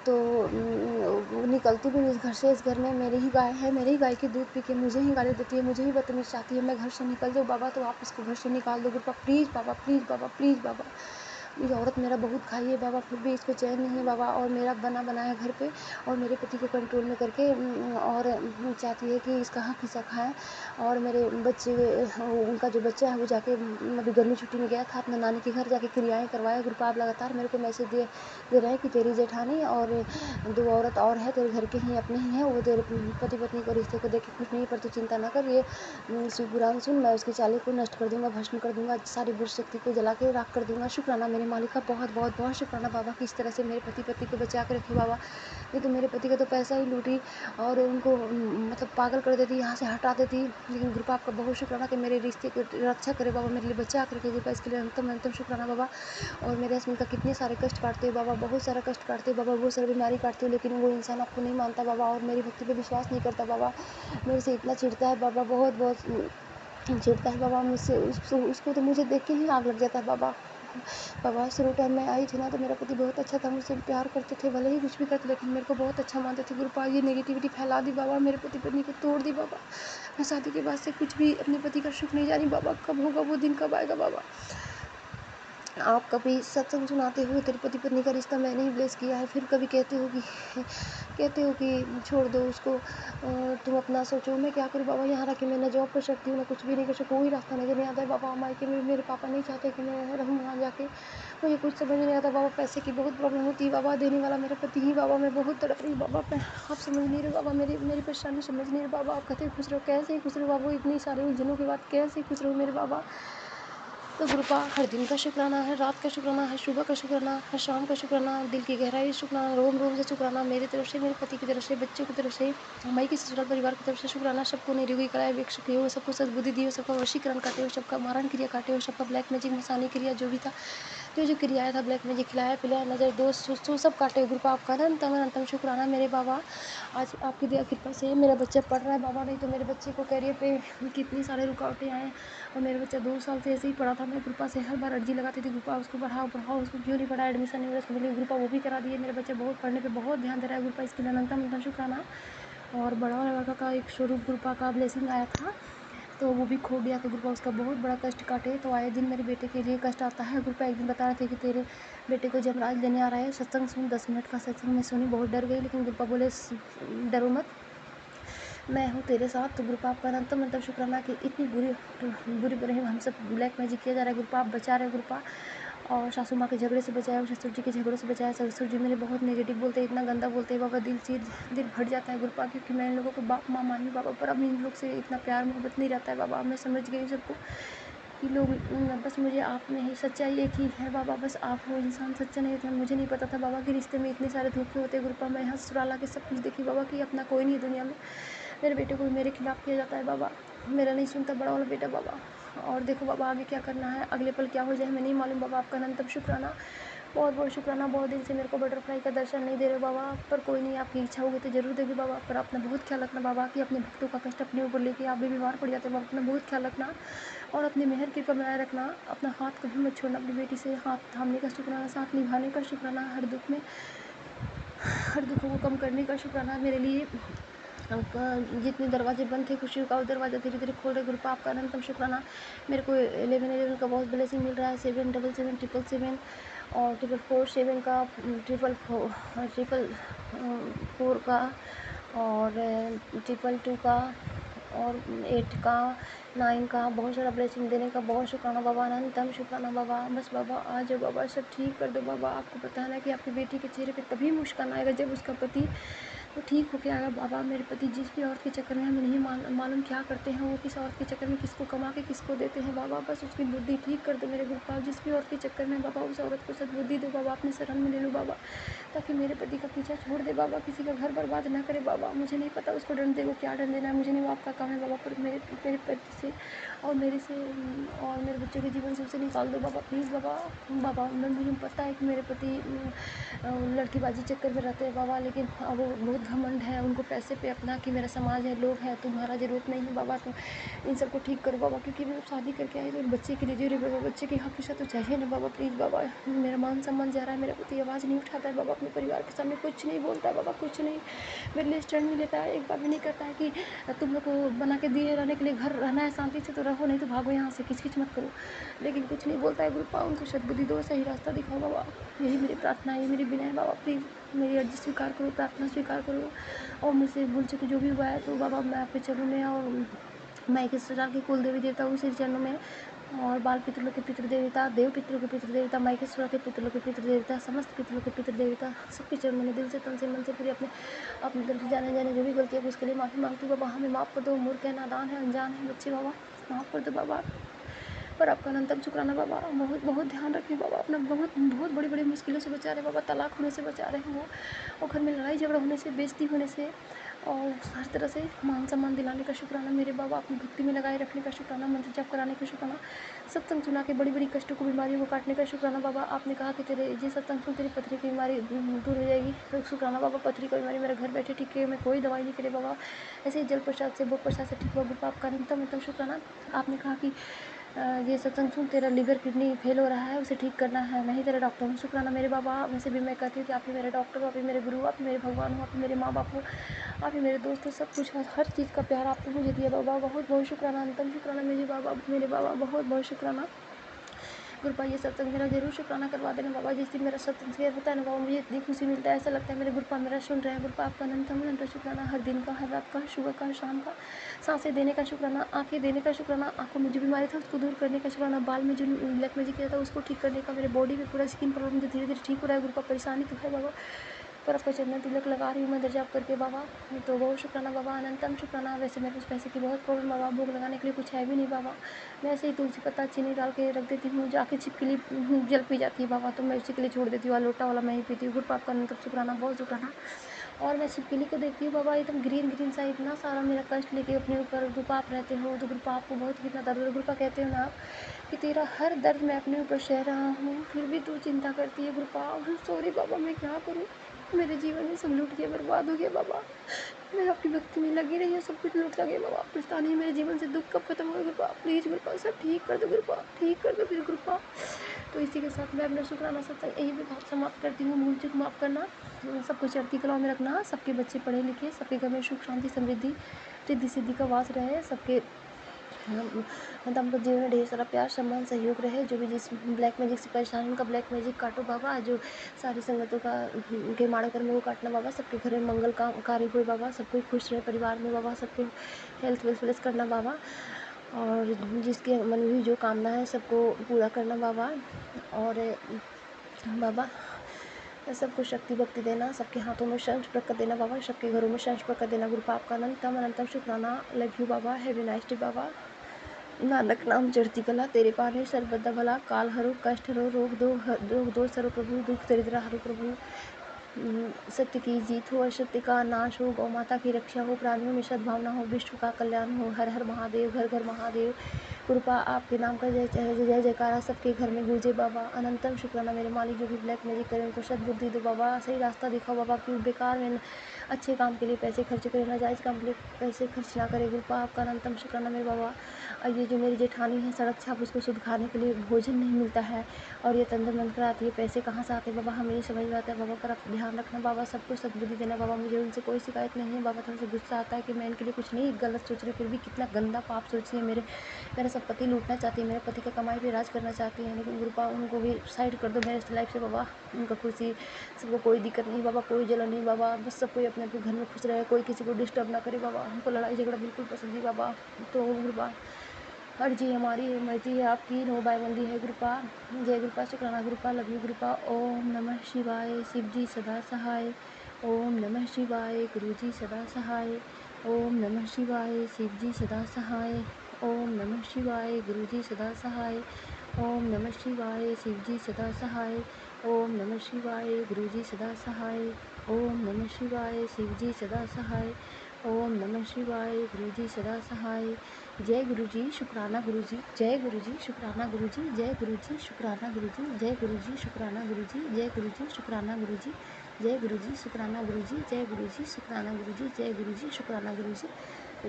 Speaker 6: तो निकलती भी इस घर से, इस घर में मेरी ही गाय है, मेरी ही गाय की दूध पी के मुझे ही गाली देती है, मुझे ही बदतमीज चाहती है। मैं घर से निकल जाऊँ बाबा, तो आप इसको घर से निकाल दो गुरपा, प्लीज़ बाबा, प्लीज़ बाबा, प्लीज़ बाबा। ये औरत मेरा बहुत खाई है बाबा, फिर भी इसको चैन नहीं है बाबा, और मेरा बना बनाया घर पे, और मेरे पति को कंट्रोल में करके और चाहती है कि इसका हक हिस्सा खाएं। और मेरे बच्चे, उनका जो बच्चा है वो जाके अभी गर्मी छुट्टी में गया था अपना नानी के घर, जाके क्रियाएं करवाया। गुरु आप लगातार मेरे को मैसेज दे रहे हैं कि तेरी जेठानी और 2 औरत और है तेरे घर के ही अपने ही हैं, वो तेरे पति पत्नी को रिश्ते को देख के खुश नहीं, पर तू चिंता ना कर। ये शिव पुराण सुन, मैं उसकी चाली को नष्ट कर दूंगा, भस्म कर दूंगा, सारी बुरी शक्ति को जला के राख कर दूंगा। शुक्राना मेरे मालिक का, बहुत बहुत बहुत शुक्राना बाबा कि इस तरह से मेरे पति पत्नी को बचा के रखे बाबा। नहीं तो मेरे पति का तो पैसा ही लूटी और उनको मतलब पागल कर देती, यहाँ से हटा देती। लेकिन गुरु आपका बहुत शुक्राना कि मेरे रिश्ते को रक्षा करे बाबा, मेरे लिए बचा कर रखे गुरु, इसके लिए अंतम अंतम शुक्राना बाबा। और मेरे हस्बैंड का कितने सारे कष्ट काटते हो बाबा, बहुत सारा कष्ट काटते हो बाबा, बहुत सारी बीमारी काटते हो, लेकिन वो इंसान आपको नहीं मानता बाबा, और मेरी भक्ति पे विश्वास नहीं करता बाबा। मेरे से इतना चिढ़ता है बाबा, बहुत बहुत चिढ़ता है बाबा मुझसे। उसको तो मुझे देख के ही आग लग जाता है बाबा। बाबा शुरू टाइम में आई थी ना, तो मेरा पति बहुत अच्छा था, मुझसे प्यार करते थे, भले ही कुछ भी करते लेकिन मेरे को बहुत अच्छा मानते थे। गुरुपा ये नेगेटिविटी फैला दी बाबा, मेरे पति पत्नी को तोड़ दी बाबा। मैं शादी के बाद से कुछ भी अपने पति का सुख नहीं जानी बाबा, कब होगा वो दिन, कब आएगा बाबा। आप कभी सत्संग सुनाते हो, तेरे पति पत्नी का रिश्ता मैंने ही ब्लेस किया है, फिर कभी कहते हो कि छोड़ दो उसको, तुम अपना सोचो। मैं क्या करूँ बाबा, यहाँ रह के मैं ना जॉब कर सकती हूँ, ना कुछ भी नहीं कर सकती, कोई रास्ता नजर नहीं आता है बाबा। मायके में मेरे पापा नहीं चाहते कि मैं रहूँ वहाँ जाके, मुझे कुछ समझ नहीं आता बाबा। पैसे की बहुत प्रॉब्लम होती है बाबा, देने वाला मेरा पति ही बाबा। मैं बहुत तड़प रही हूँ बाबा, आप समझ नहीं रहे बाबा, मेरी परेशानी समझ नहीं रहे बाबा। आप कहते खुश रहो, कैसे खुश रहो बाबू, इतनी सारी उलझनों के बाद कैसे खुश रहो मेरे बाबा। तो गुरुपा हर दिन का शुक्राना है, रात का शुक्राना है, सुबह का शुक्राना है, शाम का शुक्राना, दिल की गहराई शुक्राना, रोम रोम से शुक्राना, मेरी तरफ से, मेरे पति की तरफ से, बच्चों की तरफ से, माई के ससुराल परिवार की तरफ से शुक्राना। सबको निरोगी कराए, वीक्षक हो, सबको सद्बुद्धि दी हो, सबका वशीकरण काटे हो, सबका मारण क्रिया काटे हो, सबका ब्लैक मैजिक मसानी क्रिया जो भी था, जो क्रिया था, ब्लैक मैजिक खिलाया पिलाया, नजर दोस्त सब काटे हो। गुरुपा आपका अनंतम अनंतम शुक्राना मेरे बाबा। आज आपकी दया कृपा से मेरा बच्चा पढ़ रहा है बाबा, नहीं तो मेरे बच्चे को कैरियर पे कितनी सारे रुकावटें आए, और मेरा बच्चा 2 साल से ऐसे ही पढ़ा था। मैं गुरुपा से हर बार अर्जी लगाती थी, गुरुपा उसको पढ़ाओ, उसको क्यों नहीं पढ़ा, एडमिशन नहीं हो रहा, उसको बोली गुरुपा वो भी करा दिए। मेरा बच्चा बहुत पढ़ने पे बहुत ध्यान दे रहा है गुरुपा, इसके लिए अनंतम अनंतम शुक्राना। और बड़ा लड़का का एक स्वरूप गुरुपा का ब्लेसिंग आया था, तो वो भी खो गया, तो गुरुपा उसका बहुत बड़ा कष्ट काटे। तो आए दिन मेरे बेटे के लिए कष्ट आता है। गुरुपा एक दिन बता रहे थे कि तेरे बेटे को जमराज लेने आ रहा है, सत्संग सुन। 10 मिनट का सत्संग मैं सुनी, बहुत डर गई, लेकिन गुरुपा बोले डरो मत, मैं हूँ तेरे साथ। तो गुरुपा आपका अनंतम अनंतम शुक्राना कि इतनी बुरी बुरी हम सब ब्लैक मैजिक किया जा रहा है, गुरुपा आप बचा रहे गुरुपा। और सासू माँ के झगड़े से बचाया, ससुर जी के झगड़ों से बचाया। ससुर जी मेरे बहुत नेगेटिव बोलते हैं, इतना गंदा बोलते हैं बाबा, दिल फट जाता है गुरुपा, क्योंकि मैं इन लोगों को बाप माँ मानी बाबा, पर अब इन लोग से इतना प्यार मोहब्बत नहीं रहता है बाबा। मैं समझ गई सबको कि लोग, बस मुझे आप में ही सच्चाई एक ही है बाबा, बस आप वो इंसान सच्चा नहीं था। मुझे नहीं पता था बाबा कि रिश्ते में इतने सारे धोखे होते हैं गुरुपा। मैं यहाँ ससुराल आके सब कुछ देखी बाबा कि अपना कोई नहीं है दुनिया में। मेरे बेटे को मेरे खिलाफ किया जाता है बाबा, मेरा नहीं सुनता बड़ा वाला बेटा बाबा। और देखो बाबा आगे क्या करना है, अगले पल क्या हो जाए हमें नहीं मालूम बाबा, आपका अनंतम शुक्राना। बहुत बहुत शुक्राना। बहुत दिन से मेरे को बटरफ्लाई का दर्शन नहीं दे रहे बाबा, पर कोई नहीं, आपकी इच्छा होगी तो जरूर देगी बाबा। पर अपना बहुत ख्याल रखना बाबा कि अपने भक्तों का कष्ट अपने ऊपर लेके आप भी बीमार पड़ जाते हैं बाबा, अपना बहुत ख्याल रखना और अपनी मेहर की बनाए रखना। अपना हाथ कभी मत छोड़ना, अपनी बेटी से हाथ थामने का शुक्राना, साथ निभाने का शुक्राना, हर दुख में हर दुखों को कम करने का शुक्राना। मेरे लिए जितने दरवाजे बंद थे खुशियों का, वो दरवाज़ा धीरे धीरे खोल रहे गुरुपा, आपका अनंतम शुक्राना। मेरे को 1111 का बहुत ब्लेसिंग मिल रहा है, 777 और 447 का, 444 का और 222 का और 8 का, 9 का, बहुत सारा ब्लेसिंग देने का बहुत शुक्राना बाबा, अनंतम शुक्राना बाबा। बस बाबा आ जाओ बाबा, सब ठीक कर दो बाबा। आपको पता है ना कि आपकी बेटी के चेहरे पे तभी मुस्कान आएगा जब उसका पति वो ठीक होके आएगा बाबा। मेरे पति जिस भी औरत के चक्कर में हमें नहीं मालूम क्या करते हैं, वो किस औरत के चक्कर में किसको कमा के किसको देते हैं बाबा, बस उसकी बुद्धि ठीक कर दो मेरे गुरुपाल। जिस भी औरत के चक्कर में बाबा, उस औरत को सद्बुद्धि दो बाबा, अपने शरण में ले लो बाबा, ताकि मेरे पति का पीछा छोड़ दे बाबा, किसी का घर बर्बाद ना करे बाबा। मुझे नहीं पता उसको दंड दे, वो क्या दंड देना है, मुझे नहीं, वो आपका काम है बाबा। पर मेरे पति से और मेरे से और मेरे बच्चों के जीवन से उसे निकाल दो बाबा, प्लीज़ बाबा। बाबा मुझे पता है कि मेरे पति लड़कीबाजी चक्कर में रहते हैं बाबा, लेकिन अब वो बहुत घमंड है उनको पैसे पे अपना कि मेरा समाज है, लोग हैं, तुम्हारा ज़रूरत नहीं है बाबा। तो इन सबको ठीक करो बाबा, क्योंकि मैं शादी करके आई तो बच्चे के लिए जी रही बाबा, बच्चे की हमेशा तो चाहिए ना बाबा, प्लीज़ बाबा। मेरा मान सम्मान जा रहा है, मेरा पति आवाज़ नहीं उठाता है बाबा, अपने परिवार के सामने कुछ नहीं बोलता है बाबा, कुछ नहीं मेरे लिए स्टैंड नहीं लेता है, एक बार भी नहीं कहता है कि तुम लोग को बना के दिए रहने के लिए घर रहना है, शांति से तो रहो, नहीं तो भागो यहाँ से, किच किच मत करो। लेकिन कुछ नहीं बोलता है गुरुपा, उनको सद्बुद्धि दो, सही रास्ता दिखाओ बाबा। यही मेरी प्रार्थना है, यही मेरी विनय है बाबा, प्लीज़ मेरी अर्जी स्वीकार करो, प्रार्थना स्वीकार करो। और मुझसे भूल चुकी जो भी हुआ है तो बाबा मैं आपके चरणों में और मैं एक ससुराल के कुल देवी देवता उसी चरणों में और बाल पितरों के पितृ देवता, देव पितरों के पितृ देवता, मायके ससुराल के पितरों के पितृ देवता, समस्त पितरों के पितृ देवता, सबके चरणों में दिल से, तन से, मन से पूरी अपने तरफ से जाने जाने जो भी गलती है उसके लिए माफ़ी मांगती हूँ बाबा। हमें माफ़ कर दो, मूर्ख है, नादान है, अनजान है बच्चे बाबा, माफ़ कर दो बाबा। पर आपका अनंतम शुक्राना बाबा। बहुत बहुत ध्यान रखिए बाबा अपना, बहुत बहुत बड़ी बड़ी मुश्किलों से बचा रहे बाबा, तलाक होने से बचा रहे हैं वो, और घर में लड़ाई झगड़ा होने से, बेइज्जती होने से, और हर तरह से मान सम्मान दिलाने का शुक्राना मेरे बाबा, अपनी भक्ति में लगाए रखने का शुक्राना, मंत्र जप कराने का शुक्राना, सत्संग सुना के बड़ी बड़ी कष्टों को, बीमारियों को काटने का शुक्राना बाबा। आपने कहा कि तेरे ये सत्संग सुन तेरी पथरी की बीमारी दूर हो जाएगी, तो शुक्राना बाबा। पथरी की बीमारी मेरे घर बैठे ठीक है, मैं कोई दवाई नहीं करे बाबा, ऐसे ही जल प्रसाद से, भोग प्रसाद से ठीक हुआ बाबा, आपका अंतम शुक्राना। आपने कहा कि ये सत्संग सुन तेरा लीवर किडनी फेल हो रहा है, उसे ठीक करना है, मैं ही तेरा डॉक्टर हूँ, शुक्राना मेरे बाबा। वैसे भी मैं कहती हूँ कि आप ही मेरे डॉक्टर हो, आप ही मेरे गुरु, आप ही मेरे भगवान हो, आप ही मेरे माँ बाप हो, आप ही मेरे दोस्त हो, सब कुछ हर चीज़ का प्यार आपने मुझे दिया बाबा, बहुत बहुत शुक्राना, अंतम शुक्राना मेरे बाबा, बहुत बहुत शुक्राना। गुरुपा ये सत्संग मेरा जरूर शुक्राना करवा देना बाबा। जिस दिन मेरा सत्संग शेयर होता है ना बाबा, मुझे इतनी खुशी मिलता है, ऐसा लगता है मेरे गुरुपा मेरा सुन रहे हैं। गुरुपा आपका अनंत शुक्राना, हर दिन का, हर रात का, हर सुबह का, हर शाम का, सांसें देने का शुक्राना, आंखें देने का शुक्राना, आंखों में जो बीमारी था उसको दूर करने का शुक्राना, बाल में जो ब्लैक मैजिक किया था उसको ठीक करने का, मेरे बॉडी में पूरा स्किन प्रॉब्लम जो धीरे धीरे ठीक हो रहा है गुरुपा, परेशानी तो है बाबा, पर आपका चंदन तिलक लगा रही हूँ मैं दर्जाप करके बाबा, तो बहुत शुक्राना बाबा, अनंतम शुक्राना। वैसे मेरे पास पैसे की बहुत प्रॉब्लम बाबा, भोग लगाने के लिए कुछ है भी नहीं बाबा, मैं ऐसे ही तुलसी पत्ता चीनी डाल के रख देती हूँ, जाके छिपकली जल पी जाती है बाबा, तो मैं उसी के लिए छोड़ देती हूँ, लोटा वाला मैं ही पीती हूँ। गुरुपा आपका अनंतम शुक्राना, बहुत शुक्राना। और मैं छिपकली को देखती हूँ बाबा, एकदम ग्रीन ग्रीन सा, इतना सारा मेरा कष्ट लेके अपने ऊपर गुरुपा आप रहते हो, तो गुरुपा आपको बहुत कितना दर्द है, गुरुपा कहते हो ना आप कि तेरा हर दर्द मैं अपने ऊपर सह रहा हूँ, फिर भी तू चिंता करती है गुरुपा। सॉरी बाबा, मैं क्या करूँ, मेरे जीवन में सब लूट गया, बर्बाद हो गया बाबा, मैं आपकी भक्ति में लगी रही हूँ, सब कुछ लूट लगे बाबा, पता नहीं मेरे जीवन से दुख कब खत्म होगा गुरुपा, प्लीज़ गुरुपा सब ठीक कर दो गुरुपा, ठीक कर दो फिर गुरुपा। तो इसी के साथ मैं अपना शुक्राना सत्संग यहीं पे समाप्त करती हूँ। भूल चूक माफ़ करना, सबको चढ़ती कला में रखना, सबके बच्चे पढ़े लिखे, सबके घर में सुख शांति समृद्धि रिद्धि सिद्धि का वास रहे, सबके दाम्पत्य जीवन में ढेर सारा प्यार सम्मान सहयोग रहे। जो भी जिस ब्लैक मैजिक से परेशान है उनका ब्लैक मैजिक काटो बाबा, जो सारी संगतों का के माड़े कर्म वो काटना बाबा, सबके घर में मंगल का कार्य हो बाबा, सब कोई खुश रहे परिवार में बाबा, सबके हेल्थ वेल्थ प्लस करना बाबा, और जिसके मन में भी जो कामना है सबको पूरा करना बाबा, और बाबा सबको शक्ति भक्ति देना, सबके हाथों में शंख प्रकट देना बाबा, सबके घरों में शंख प्रकट देना। गुरुपा आपका अनंतम शुक्राना। लव यू बाबा, हैव ए नाइस डे बाबा। नानक नाम चढ़ती कला, तेरे पाने सर्वदा भला, काल हरो कष्ट हरो रोग दो सरो प्रभु, दुख दरिद्र हरो प्रभु, सत्य की जीत हो, असत्य का नाश हो, गौ माता की रक्षा हो, प्राणियों में सद्भावना हो, विश्व का कल्याण हो। हर हर महादेव, घर घर महादेव। कृपा आपके नाम का जय जय जयकारा सबके घर में गूंजे बाबा। अनंतम शुक्राना मेरे मालिक जो भी ब्लैक मैजिक करें उनको सद्बुद्धि दो बाबा, सही रास्ता दिखाओ बाबा, क्यों बेकार में अच्छे काम के लिए पैसे खर्च करें, नाजायज़ काम के लिए पैसे खर्च ना करें। कृपा आपका अनंतम शुक्राना मेरे बाबा। ये जो मेरी जेठानी है सड़क छाप, उसको शुद्ध खाने के लिए भोजन नहीं मिलता है और ये तंदर मंद कर आती है, पैसे कहाँ से आते हैं बाबा हमें नहीं समझ में आता है बाबा, पर आप ध्यान रखना बाबा, सबको सद्बुद्धि देना बाबा। मुझे उनसे कोई शिकायत नहीं है बाबा, थोड़ा सा गुस्सा आता है कि मैं इनके लिए कुछ नहीं गलत सोच रही, फिर भी कितना गंदा पाप सोच रही है। मेरा सब पति लूटना चाहती है, मेरे पति का कमाई पे राज करना चाहती है, लेकिन कृपा उनको भी साइड कर दो मेरे लाइफ से बाबा। उनका खुशी, सबको कोई दिक्कत नहीं बाबा, कोई जलन नहीं बाबा, बस सब कोई अपने अपने घर में खुश रहे, कोई किसी को डिस्टर्ब ना करे बाबा। हमको लड़ाई झगड़ा बिल्कुल पसंद नहीं बाबा। तो कृपा अर्जी हमारी है, मर्जी है आपकी, नो बायबंदी है कृपा। जय कृपा, शुक्राना कृपा, लव यू कृपा। ओम नमः शिवाय, शिव जी सदा सहाय। ओम नमः शिवाय, गुरु जी सदा सहाय। ओम नमः शिवाय, शिव जी सदा सहाय। ओम नमः शिवाय, गुरु जी सदा सहाय। ओम नमः शिवाय, शिव जी सदा सहाय। ओम नमः शिवाय, गुरु जी सदा सहाय। ओम नमः शिवाय, शिव जी सदा सहाय। ओम नमः शिवाय, गुरु जी सदा सहाय। जय गुरु जी, शुक्राना गुरु जी, जय गुरु जी, शुक्राना गुरु जी, जय गुरु जी, शुक्राना गुरु जी, जय गुरु जी, शुक्राना गुरु जी, जय गुरु जी, शुक्राना गुरु जी, जय गुरु जी, शुक्राना गुरु जी, जय गुरु जी, शुक्राना गुरु जी, जय गुरु जी, शुक्राना गुरु जी।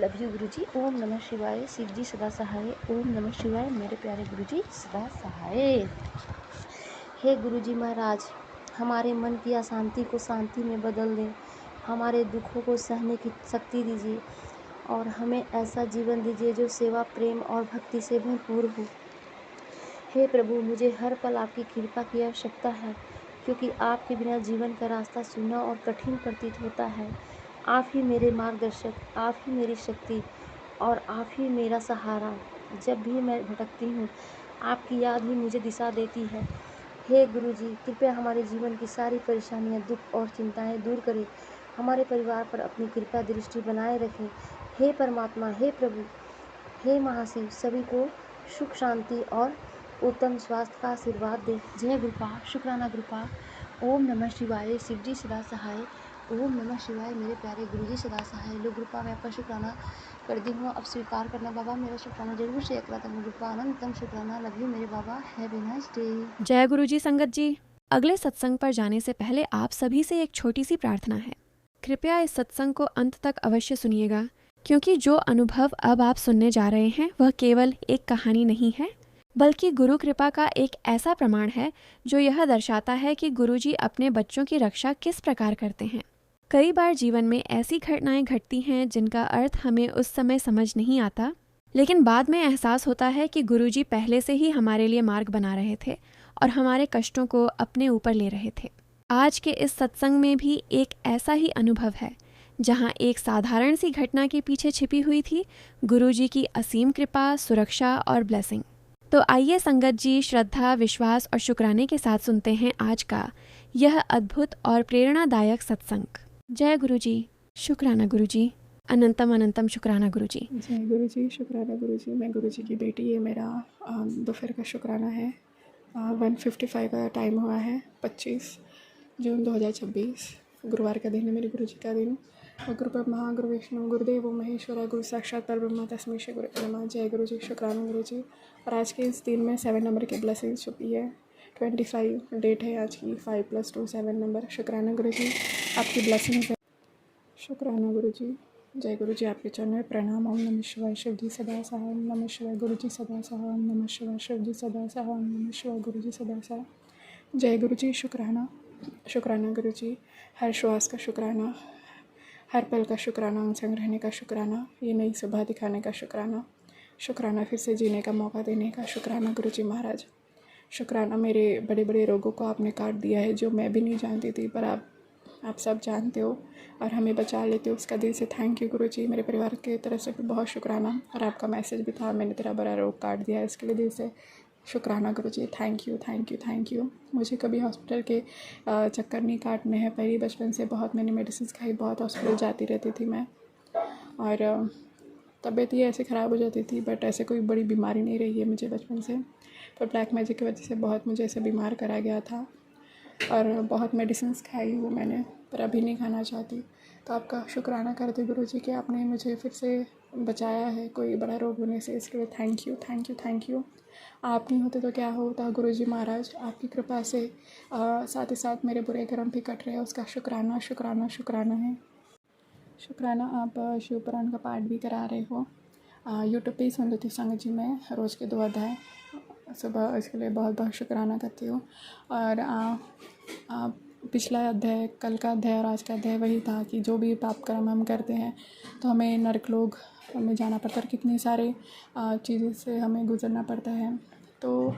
Speaker 6: लव यू गुरु जी। ओम नमः शिवाय, शिव जी सदा सहाय। ओम नमः शिवाय, मेरे प्यारे गुरु जी सदा सहाय। हे गुरु जी महाराज, हमारे मन की अशांति को शांति में बदल दें, हमारे दुखों को सहने की शक्ति दीजिए और हमें ऐसा जीवन दीजिए जो सेवा, प्रेम और भक्ति से भरपूर हो। हे प्रभु, मुझे हर पल आपकी कृपा की आवश्यकता है, क्योंकि आपके बिना जीवन का रास्ता सूना और कठिन प्रतीत होता है। आप ही मेरे मार्गदर्शक, आप ही मेरी शक्ति और आप ही मेरा सहारा। जब भी मैं भटकती हूँ, आपकी याद ही मुझे दिशा देती है। हे गुरु जी, कृपया हमारे जीवन की सारी परेशानियाँ, दुख और चिंताएं दूर करें, हमारे परिवार पर अपनी कृपा दृष्टि बनाए रखें। हे परमात्मा, हे प्रभु, हे महाशिव, सभी को सुख शांति और उत्तम स्वास्थ्य का आशीर्वाद दे। जय कृपा, शुक्राना कृपा। ओम नमः शिवाय, शिव जी सदा सहाय। ओम नमः शिवाय, मेरे प्यारे गुरु जी सदा सहाय। लो कृपा, मैं आपका शुक्राना करती हूँ, अब स्वीकार करना बाबा, मेरा शुक्राना जरूर शेयर करा था। कृपा अनंतम शुक्राना, लव यू मेरे बाबा, हैव ए नाइस डे।
Speaker 1: जय गुरु जी संगत जी। अगले सत्संग पर जाने से पहले आप सभी से एक छोटी सी प्रार्थना है। कृपया इस सत्संग को अंत तक अवश्य सुनिएगा, क्योंकि जो अनुभव अब आप सुनने जा रहे हैं वह केवल एक कहानी नहीं है, बल्कि गुरु कृपा का एक ऐसा प्रमाण है जो यह दर्शाता है कि गुरुजी अपने बच्चों की रक्षा किस प्रकार करते हैं। कई बार जीवन में ऐसी घटनाएं घटती हैं जिनका अर्थ हमें उस समय समझ नहीं आता, लेकिन बाद में एहसास होता है कि गुरुजी पहले से ही हमारे लिए मार्ग बना रहे थे और हमारे कष्टों को अपने ऊपर ले रहे थे। आज के इस सत्संग में भी एक ऐसा ही अनुभव है, जहां एक साधारण सी घटना के पीछे छिपी हुई थी गुरुजी की असीम कृपा, सुरक्षा और ब्लेसिंग। तो आइए संगत जी श्रद्धा, विश्वास और शुक्राने के साथ सुनते हैं आज का यह अद्भुत और प्रेरणादायक सत्संग। जय गुरु जी, शुक्राना गुरु जी, अनंतम अनंतम शुक्राना गुरु जी।
Speaker 7: जय गुरु जी, शुक्राना गुरु जी। मैं गुरु जी की बेटी, ये मेरा दोपहर का शुक्राना है। 1:55 का टाइम हुआ है। 25 जून 2026 गुरुवार का दिन है, मेरे गुरु जी का दिन। और गुरु ब्रह्मा गुरु विष्णु गुरुदेव महेश्वरा, गुरु साक्षात परब्रह्म तस्मै श्री गुरुभ्यो नमः। जय गुरु जी, शुक्राना गुरु जी। और आज के इस दिन में 7 नंबर की ब्लेसिंग्स छुपी है। 25 डेट है आज की, 5+2 7 नंबर। शुक्राना गुरु जी, आपकी ब्लेसिंग्स है। शुक्राना गुरु जी। जय गुरु जी, आपके चरण में प्रणाम। ओम नमः शिवाय, शिव जी सदा सहाय। ओम नमः शिवाय, गुरु जी सदा सहाय। ओम नमः शिवाय, शिव जी सदा सहाय। ओम नमः शिवाय, गुरु जी सदा सहाय। जय गुरु जी, शुक्राना। शुक्राना गुरु जी, हर श्वास का शुक्राना, हर पल का शुक्राना, अनसंग रहने का शुक्राना, ये नई सुबह दिखाने का शुक्राना, शुक्राना फिर से जीने का मौका देने का शुक्राना गुरु जी महाराज। शुक्राना, मेरे बड़े बड़े रोगों को आपने काट दिया है, जो मैं भी नहीं जानती थी, पर आप सब जानते हो और हमें बचा लेते हो, उसका दिल से थैंक यू गुरु जी। मेरे परिवार की तरफ से भी बहुत शुक्राना। और आपका मैसेज भी था, मैंने तेरा बड़ा रोग काट दिया है, इसके लिए दिल से शुक्राना गुरु जी। Thank you thank you thank you. मुझे कभी हॉस्पिटल के चक्कर नहीं काटने हैं। पहले बचपन से बहुत मैंने मेडिसिन खाई, बहुत हॉस्पिटल जाती रहती थी मैं, और तबीयत ही ऐसे ख़राब हो जाती थी, बट ऐसे कोई बड़ी बीमारी नहीं रही है मुझे बचपन से। पर ब्लैक मैजिक की वजह से बहुत मुझे ऐसे बीमार करा गया था। और बहुत मेडिसिन्स खाई हूँ मैंने, पर अभी नहीं खाना चाहती। तो आपका शुक्राना करती गुरुजी कि आपने मुझे फिर से बचाया है कोई बड़ा रोग होने से, इसके लिए thank you, thank you, thank you. आप नहीं होते तो क्या होता गुरुजी महाराज, आपकी कृपा से साथ ही साथ मेरे बुरे कर्म भी कट रहे हैं, उसका शुक्राना शुक्राना शुक्राना है। शुक्राना आप शिव पुराण का पाठ भी करा रहे हो, यूट्यूब पे ही सुन लेती हूँ संगत जी मैं रोज़ के 2 अध्याय सुबह, इसके लिए बहुत बहुत शुक्राना करती हूँ। और पिछला अध्याय, कल का अध्याय और आज का अध्याय वही था कि जो भी पाप कर्म हम करते हैं तो हमें नरकलोक में जाना पड़ता है, कितनी सारे चीज़ों से हमें गुजरना पड़ता है। तो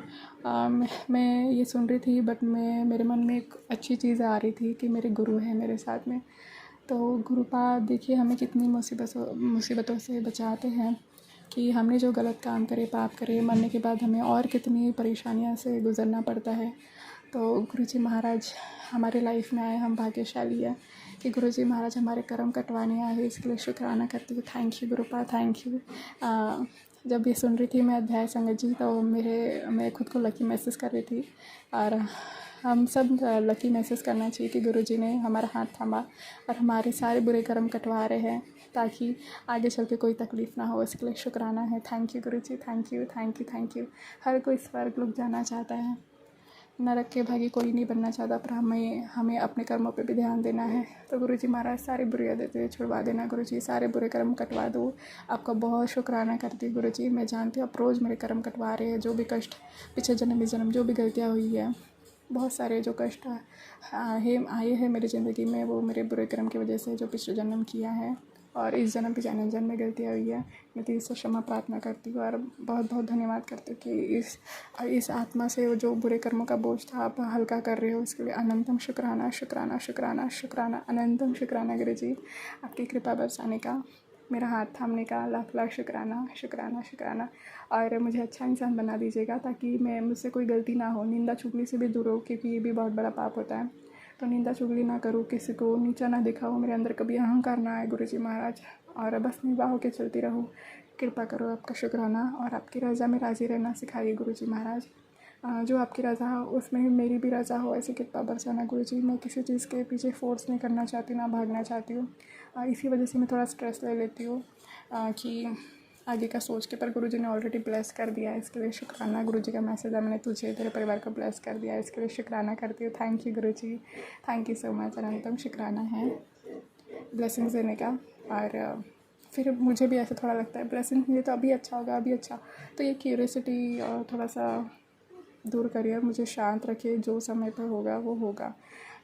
Speaker 7: मैं ये सुन रही थी, बट मेरे मन में एक अच्छी चीज़ आ रही थी कि मेरे गुरु हैं मेरे साथ में। तो गुरुपाद देखिए हमें कितनी मुसीबतों से बचाते हैं कि हमने जो गलत काम करे, पाप करे, मरने के बाद हमें और कितनी परेशानियों से गुजरना पड़ता है। तो गुरुजी महाराज हमारे लाइफ में आए, हम भाग्यशाली हैं कि गुरुजी महाराज हमारे कर्म कटवाने आए, इसके लिए शुक्राना करती हूँ। Thank you Gurupad, thank you. जब ये सुन रही थी मैं अध्याय संगत जी, तो मैं खुद को लकी महसूस कर रही थी। और हम सब लकी महसूस करना चाहिए कि गुरुजी ने हमारा हाथ थामा और हमारे सारे बुरे कर्म कटवा रहे हैं ताकि आगे चल के कोई तकलीफ़ ना हो, इसके लिए शुक्राना है। थैंक यू गुरुजी, thank you, thank you, thank you. हर कोई स्वर्ग लोक जाना चाहता है, नरक के भागी कोई नहीं बनना चाहता, पर हमें अपने कर्मों पे भी ध्यान देना है। तो गुरुजी महाराज सारे बुरी आदतें छुड़वा देना गुरुजी, सारे बुरे कर्म कटवा दो। आपका बहुत शुक्राना करती हूँ गुरुजी। मैं जानती हूँ आप रोज़ मेरे कर्म कटवा रहे हैं, जो भी कष्ट पिछले जन्म इस जन्म जो भी गलतियाँ हुई है, बहुत सारे जो कष्ट आए हैं मेरी ज़िंदगी में, वो मेरे बुरे कर्म की वजह से जो पिछले जन्म किया है और इस जन्म पिछले जन्म में गलतियाँ हुई है, मैं दिल से क्षमा प्रार्थना करती हूँ और बहुत बहुत धन्यवाद करती हूँ कि इस आत्मा से वो जो बुरे कर्मों का बोझ था आप हल्का कर रहे हो, इसके लिए अनंतम शुक्राना शुक्राना शुक्राना शुक्राना, अनंतम शुक्राना गुरुजी। आपकी कृपा बरसाने का, मेरा हाथ थामने का लाख लाख शुक्राना शुक्राना शुक्राना। और मुझे अच्छा इंसान बना दीजिएगा ताकि मुझसे कोई गलती ना हो, निंदा चुगली से भी दूर हो, क्योंकि ये भी बहुत बड़ा पाप होता है। तो निंदा चुगली ना करूँ, किसी को नीचा ना दिखाऊँ, मेरे अंदर कभी अहंकार ना आए गुरुजी महाराज, और बस निभा होकर चलती रहूँ। कृपा करो, आपका शुक्राना। और आपकी रज़ा में राज़ी रहना सिखाइए गुरुजी महाराज। जो आपकी रज़ा हो उसमें ही मेरी भी रज़ा हो, ऐसी कृपा बरसाना गुरुजी। मैं किसी चीज़ के पीछे फ़ोर्स नहीं करना चाहती, ना भागना चाहती हूँ। इसी वजह से मैं थोड़ा स्ट्रेस ले लेती हूँ कि आगे का सोच के, पर गुरुजी ने ऑलरेडी ब्लेस कर दिया है, इसके लिए शुक्राना। गुरुजी का मैसेज है, मैंने तुझे तेरे परिवार को ब्लेस कर दिया है, इसके लिए शुक्राना करती हूँ। थैंक यू गुरुजी, थैंक यू सो मच। अनंतम शुक्राना है ब्लेसिंग्स देने का। और फिर मुझे भी ऐसा थोड़ा लगता है ब्लेसिंग मिले तो अभी अच्छा होगा, अभी अच्छा। तो ये क्यूरियोसिटी थोड़ा सा दूर करिए, मुझे शांत रखिए, जो समय पर होगा वो होगा।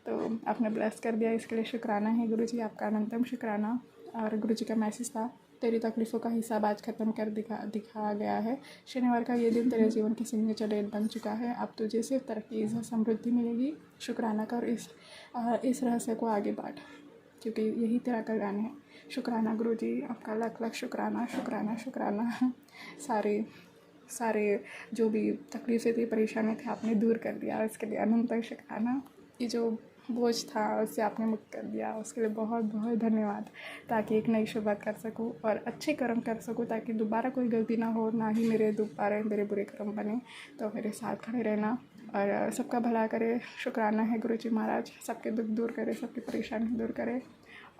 Speaker 7: तो आपने ब्लेस कर दिया, इसके लिए शुक्राना है गुरुजी, आपका अनंतम शुक्राना। और गुरुजी का मैसेज था, तेरी तकलीफ़ों का हिसाब आज ख़त्म कर दिखा गया है। शनिवार का ये दिन तेरे जीवन की सिग्नेचर डेट बन चुका है। अब तुझे सिर्फ तरक्की, इज्जत, समृद्धि मिलेगी। शुक्राना कर, इस रहस्य को आगे बांट, क्योंकि यही तेरा कल्याण है। शुक्राना गुरुजी, आपका लाख लाख शुक्राना शुक्राना शुक्राना। सारे जो भी तकलीफ़ें थी, परेशानी थी, आपने दूर कर दिया, इसके लिए अनंत शुक्राना। ये जो बोझ था उससे आपने मुक्त कर दिया, उसके लिए बहुत बहुत धन्यवाद। ताकि एक नई शुरुआत कर सकूं और अच्छे कर्म कर सकूं, ताकि दोबारा कोई गलती ना हो, ना ही दोबारा मेरे बुरे कर्म बने। तो मेरे साथ खड़े रहना और सबका भला करे। शुक्राना है गुरुजी महाराज, सबके दुख दूर करे, सबकी परेशानी दूर करे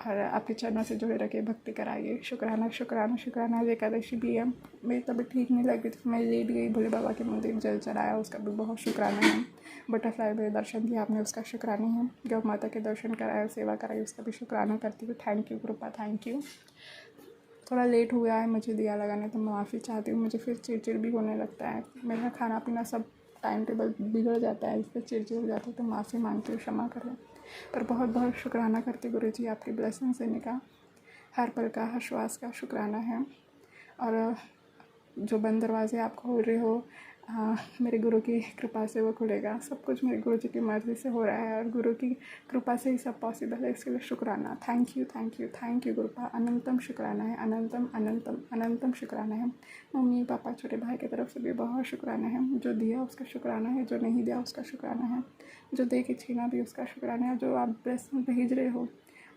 Speaker 7: और आपके चरणों से जुड़े रखे, भक्ति कराइए। शुक्राना शुक्राना शुक्राना। आज एकादशी भी है, मेरी तबीयत ठीक नहीं लग रही थी, मैं लेट गई, भोले बाबा के मंदिर जल चढ़ाया, उसका भी बहुत शुक्राना है। बटरफ्लाई में दर्शन दिया आपने, उसका शुक्राना है। गौ माता के दर्शन कराए, सेवा कराई, उसका भी शुक्राना करती हूँ। थैंक यू कृपा, थैंक यू। थोड़ा लेट हुआ है मुझे दिया लगाने, तो मैं माफ़ी चाहती हूँ। मुझे फिर चिड़चिड़ भी होने लगता है, मेरा खाना पीना सब टाइम टेबल बिगड़ जाता है, इस पर चिड़चिड़ हो जाता है, तो माफ़ी मांगती हूँ, क्षमा करें। पर बहुत बहुत शुक्राना करती गुरुजी, आपकी ब्लेसिंग्स देने का, हर पल का, हर श्वास का शुक्राना है। और जो बंद दरवाजे आप खोल रहे हो, मेरे गुरु की कृपा से वो खुलेगा। सब कुछ मेरे गुरु जी की मर्ज़ी से हो रहा है और गुरु की कृपा से ही सब पॉसिबल है, इसके लिए शुक्राना। Thank you thank you thank you Gurupa, अनंतम शुक्राना है, अनंतम अनंतम अनंतम शुक्राना है। मम्मी पापा छोटे भाई की तरफ से भी बहुत शुक्राना है। जो दिया उसका शुक्राना है, जो नहीं दिया उसका शुक्राना है, जो दे के छीना भी उसका शुक्राना है, जो आप ब्लेसिंग भेज रहे हो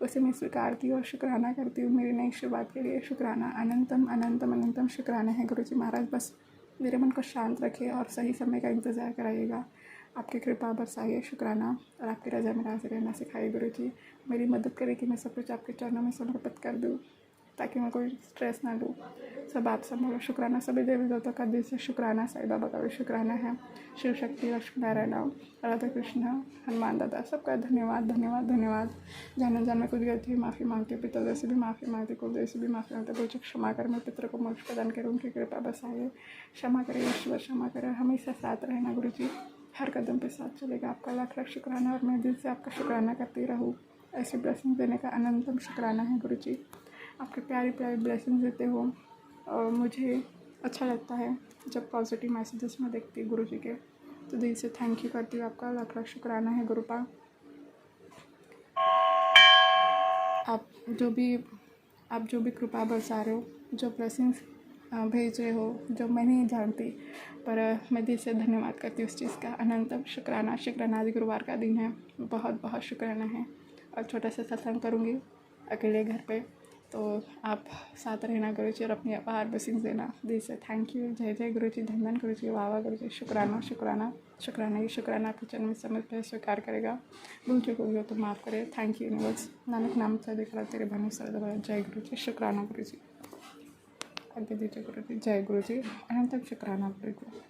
Speaker 7: उसे मैं स्वीकारती हूँ और शुक्राना करती हूँ। मेरी नई शुरुआत के लिए शुक्राना, अनंतम अनंतम अनंतम शुक्राना है गुरुजी महाराज। बस मेरे मन को शांत रखिए और सही समय का इंतज़ार कराइएगा। आपकी कृपा बरसाइए, शुक्राना, और आपकी रज़ा में राज़ी रहना सिखाइए गुरु जी। मेरी मदद करें कि मैं सब कुछ आपके चरणों में समर्पित कर दूँ, ताकि मैं कोई स्ट्रेस ना लूँ। सब आप संभालो, शुक्राना। सभी देवी देवता का दिल से शुक्राना, साईं बाबा का भी शुक्राना है, शिव शक्ति, लक्ष्मी नारायण, राधा कृष्ण, हनुमान दादा, सबका धन्यवाद धन्यवाद धन्यवाद। जान जान में कुछ गलती हुई माफ़ी मांगती हूँ, पितरों से भी माफ़ी मांगती, कुलदेव से भी माफ़ी मांगती, भूल चूक क्षमा कर, मैं पितरों को मोक्ष प्रदान करूँ, उनकी कृपा बसाइए, क्षमा करें ईश्वर, क्षमा करें, हमेशा साथ रहना गुरु जी, हर कदम पे साथ चलेगा। आपका लाख लाख शुक्राना, और मैं दिल से आपका शुक्राना करती रहूँ। ऐसी ब्लेसिंग देने का अनंतम शुक्राना है गुरु जी। आपके प्यारी प्यारी ब्लेसिंग देते हो, और मुझे अच्छा लगता है जब पॉजिटिव मैसेजेस मैं देखती हूँ गुरु जी के, तो दिल से थैंक यू करती हूँ। आपका लाख लाख शुक्राना है गुरुपा। आप जो भी कृपा बरसा रहे हो, जो ब्लेसिंग्स भेज रहे हो, जो मैं नहीं जानती, पर मैं दिल से धन्यवाद करती हूँ उस चीज़ का। अनंतम शुक्राना। शुक्राना, आज गुरुवार का दिन है, बहुत बहुत शुक्राना है। और छोटा सा सत्संग करूँगी अकेले घर पे, तो आप साथ रहना गुरु जी, और अपनी अपार ब्लेसिंग्स देना। दिल से थैंक यू। जय जय गुरु जी, धन धन गुरु जी, वाह वाह गुरु जी, शुक्राना शुक्राना शुक्राना। ये शुक्राना आपके चरण में समझ स्वीकार करेगा। भूल चूक हो तो माफ़ करे। Thank you universe. नानक नाम से दिखला तेरे भानु सरदा। जय गुरु जी, शुक्राना गुरु जी। आगे दीजिए गुरु जी। जय गुरु जी, अनंत शुक्राना गुरु जी।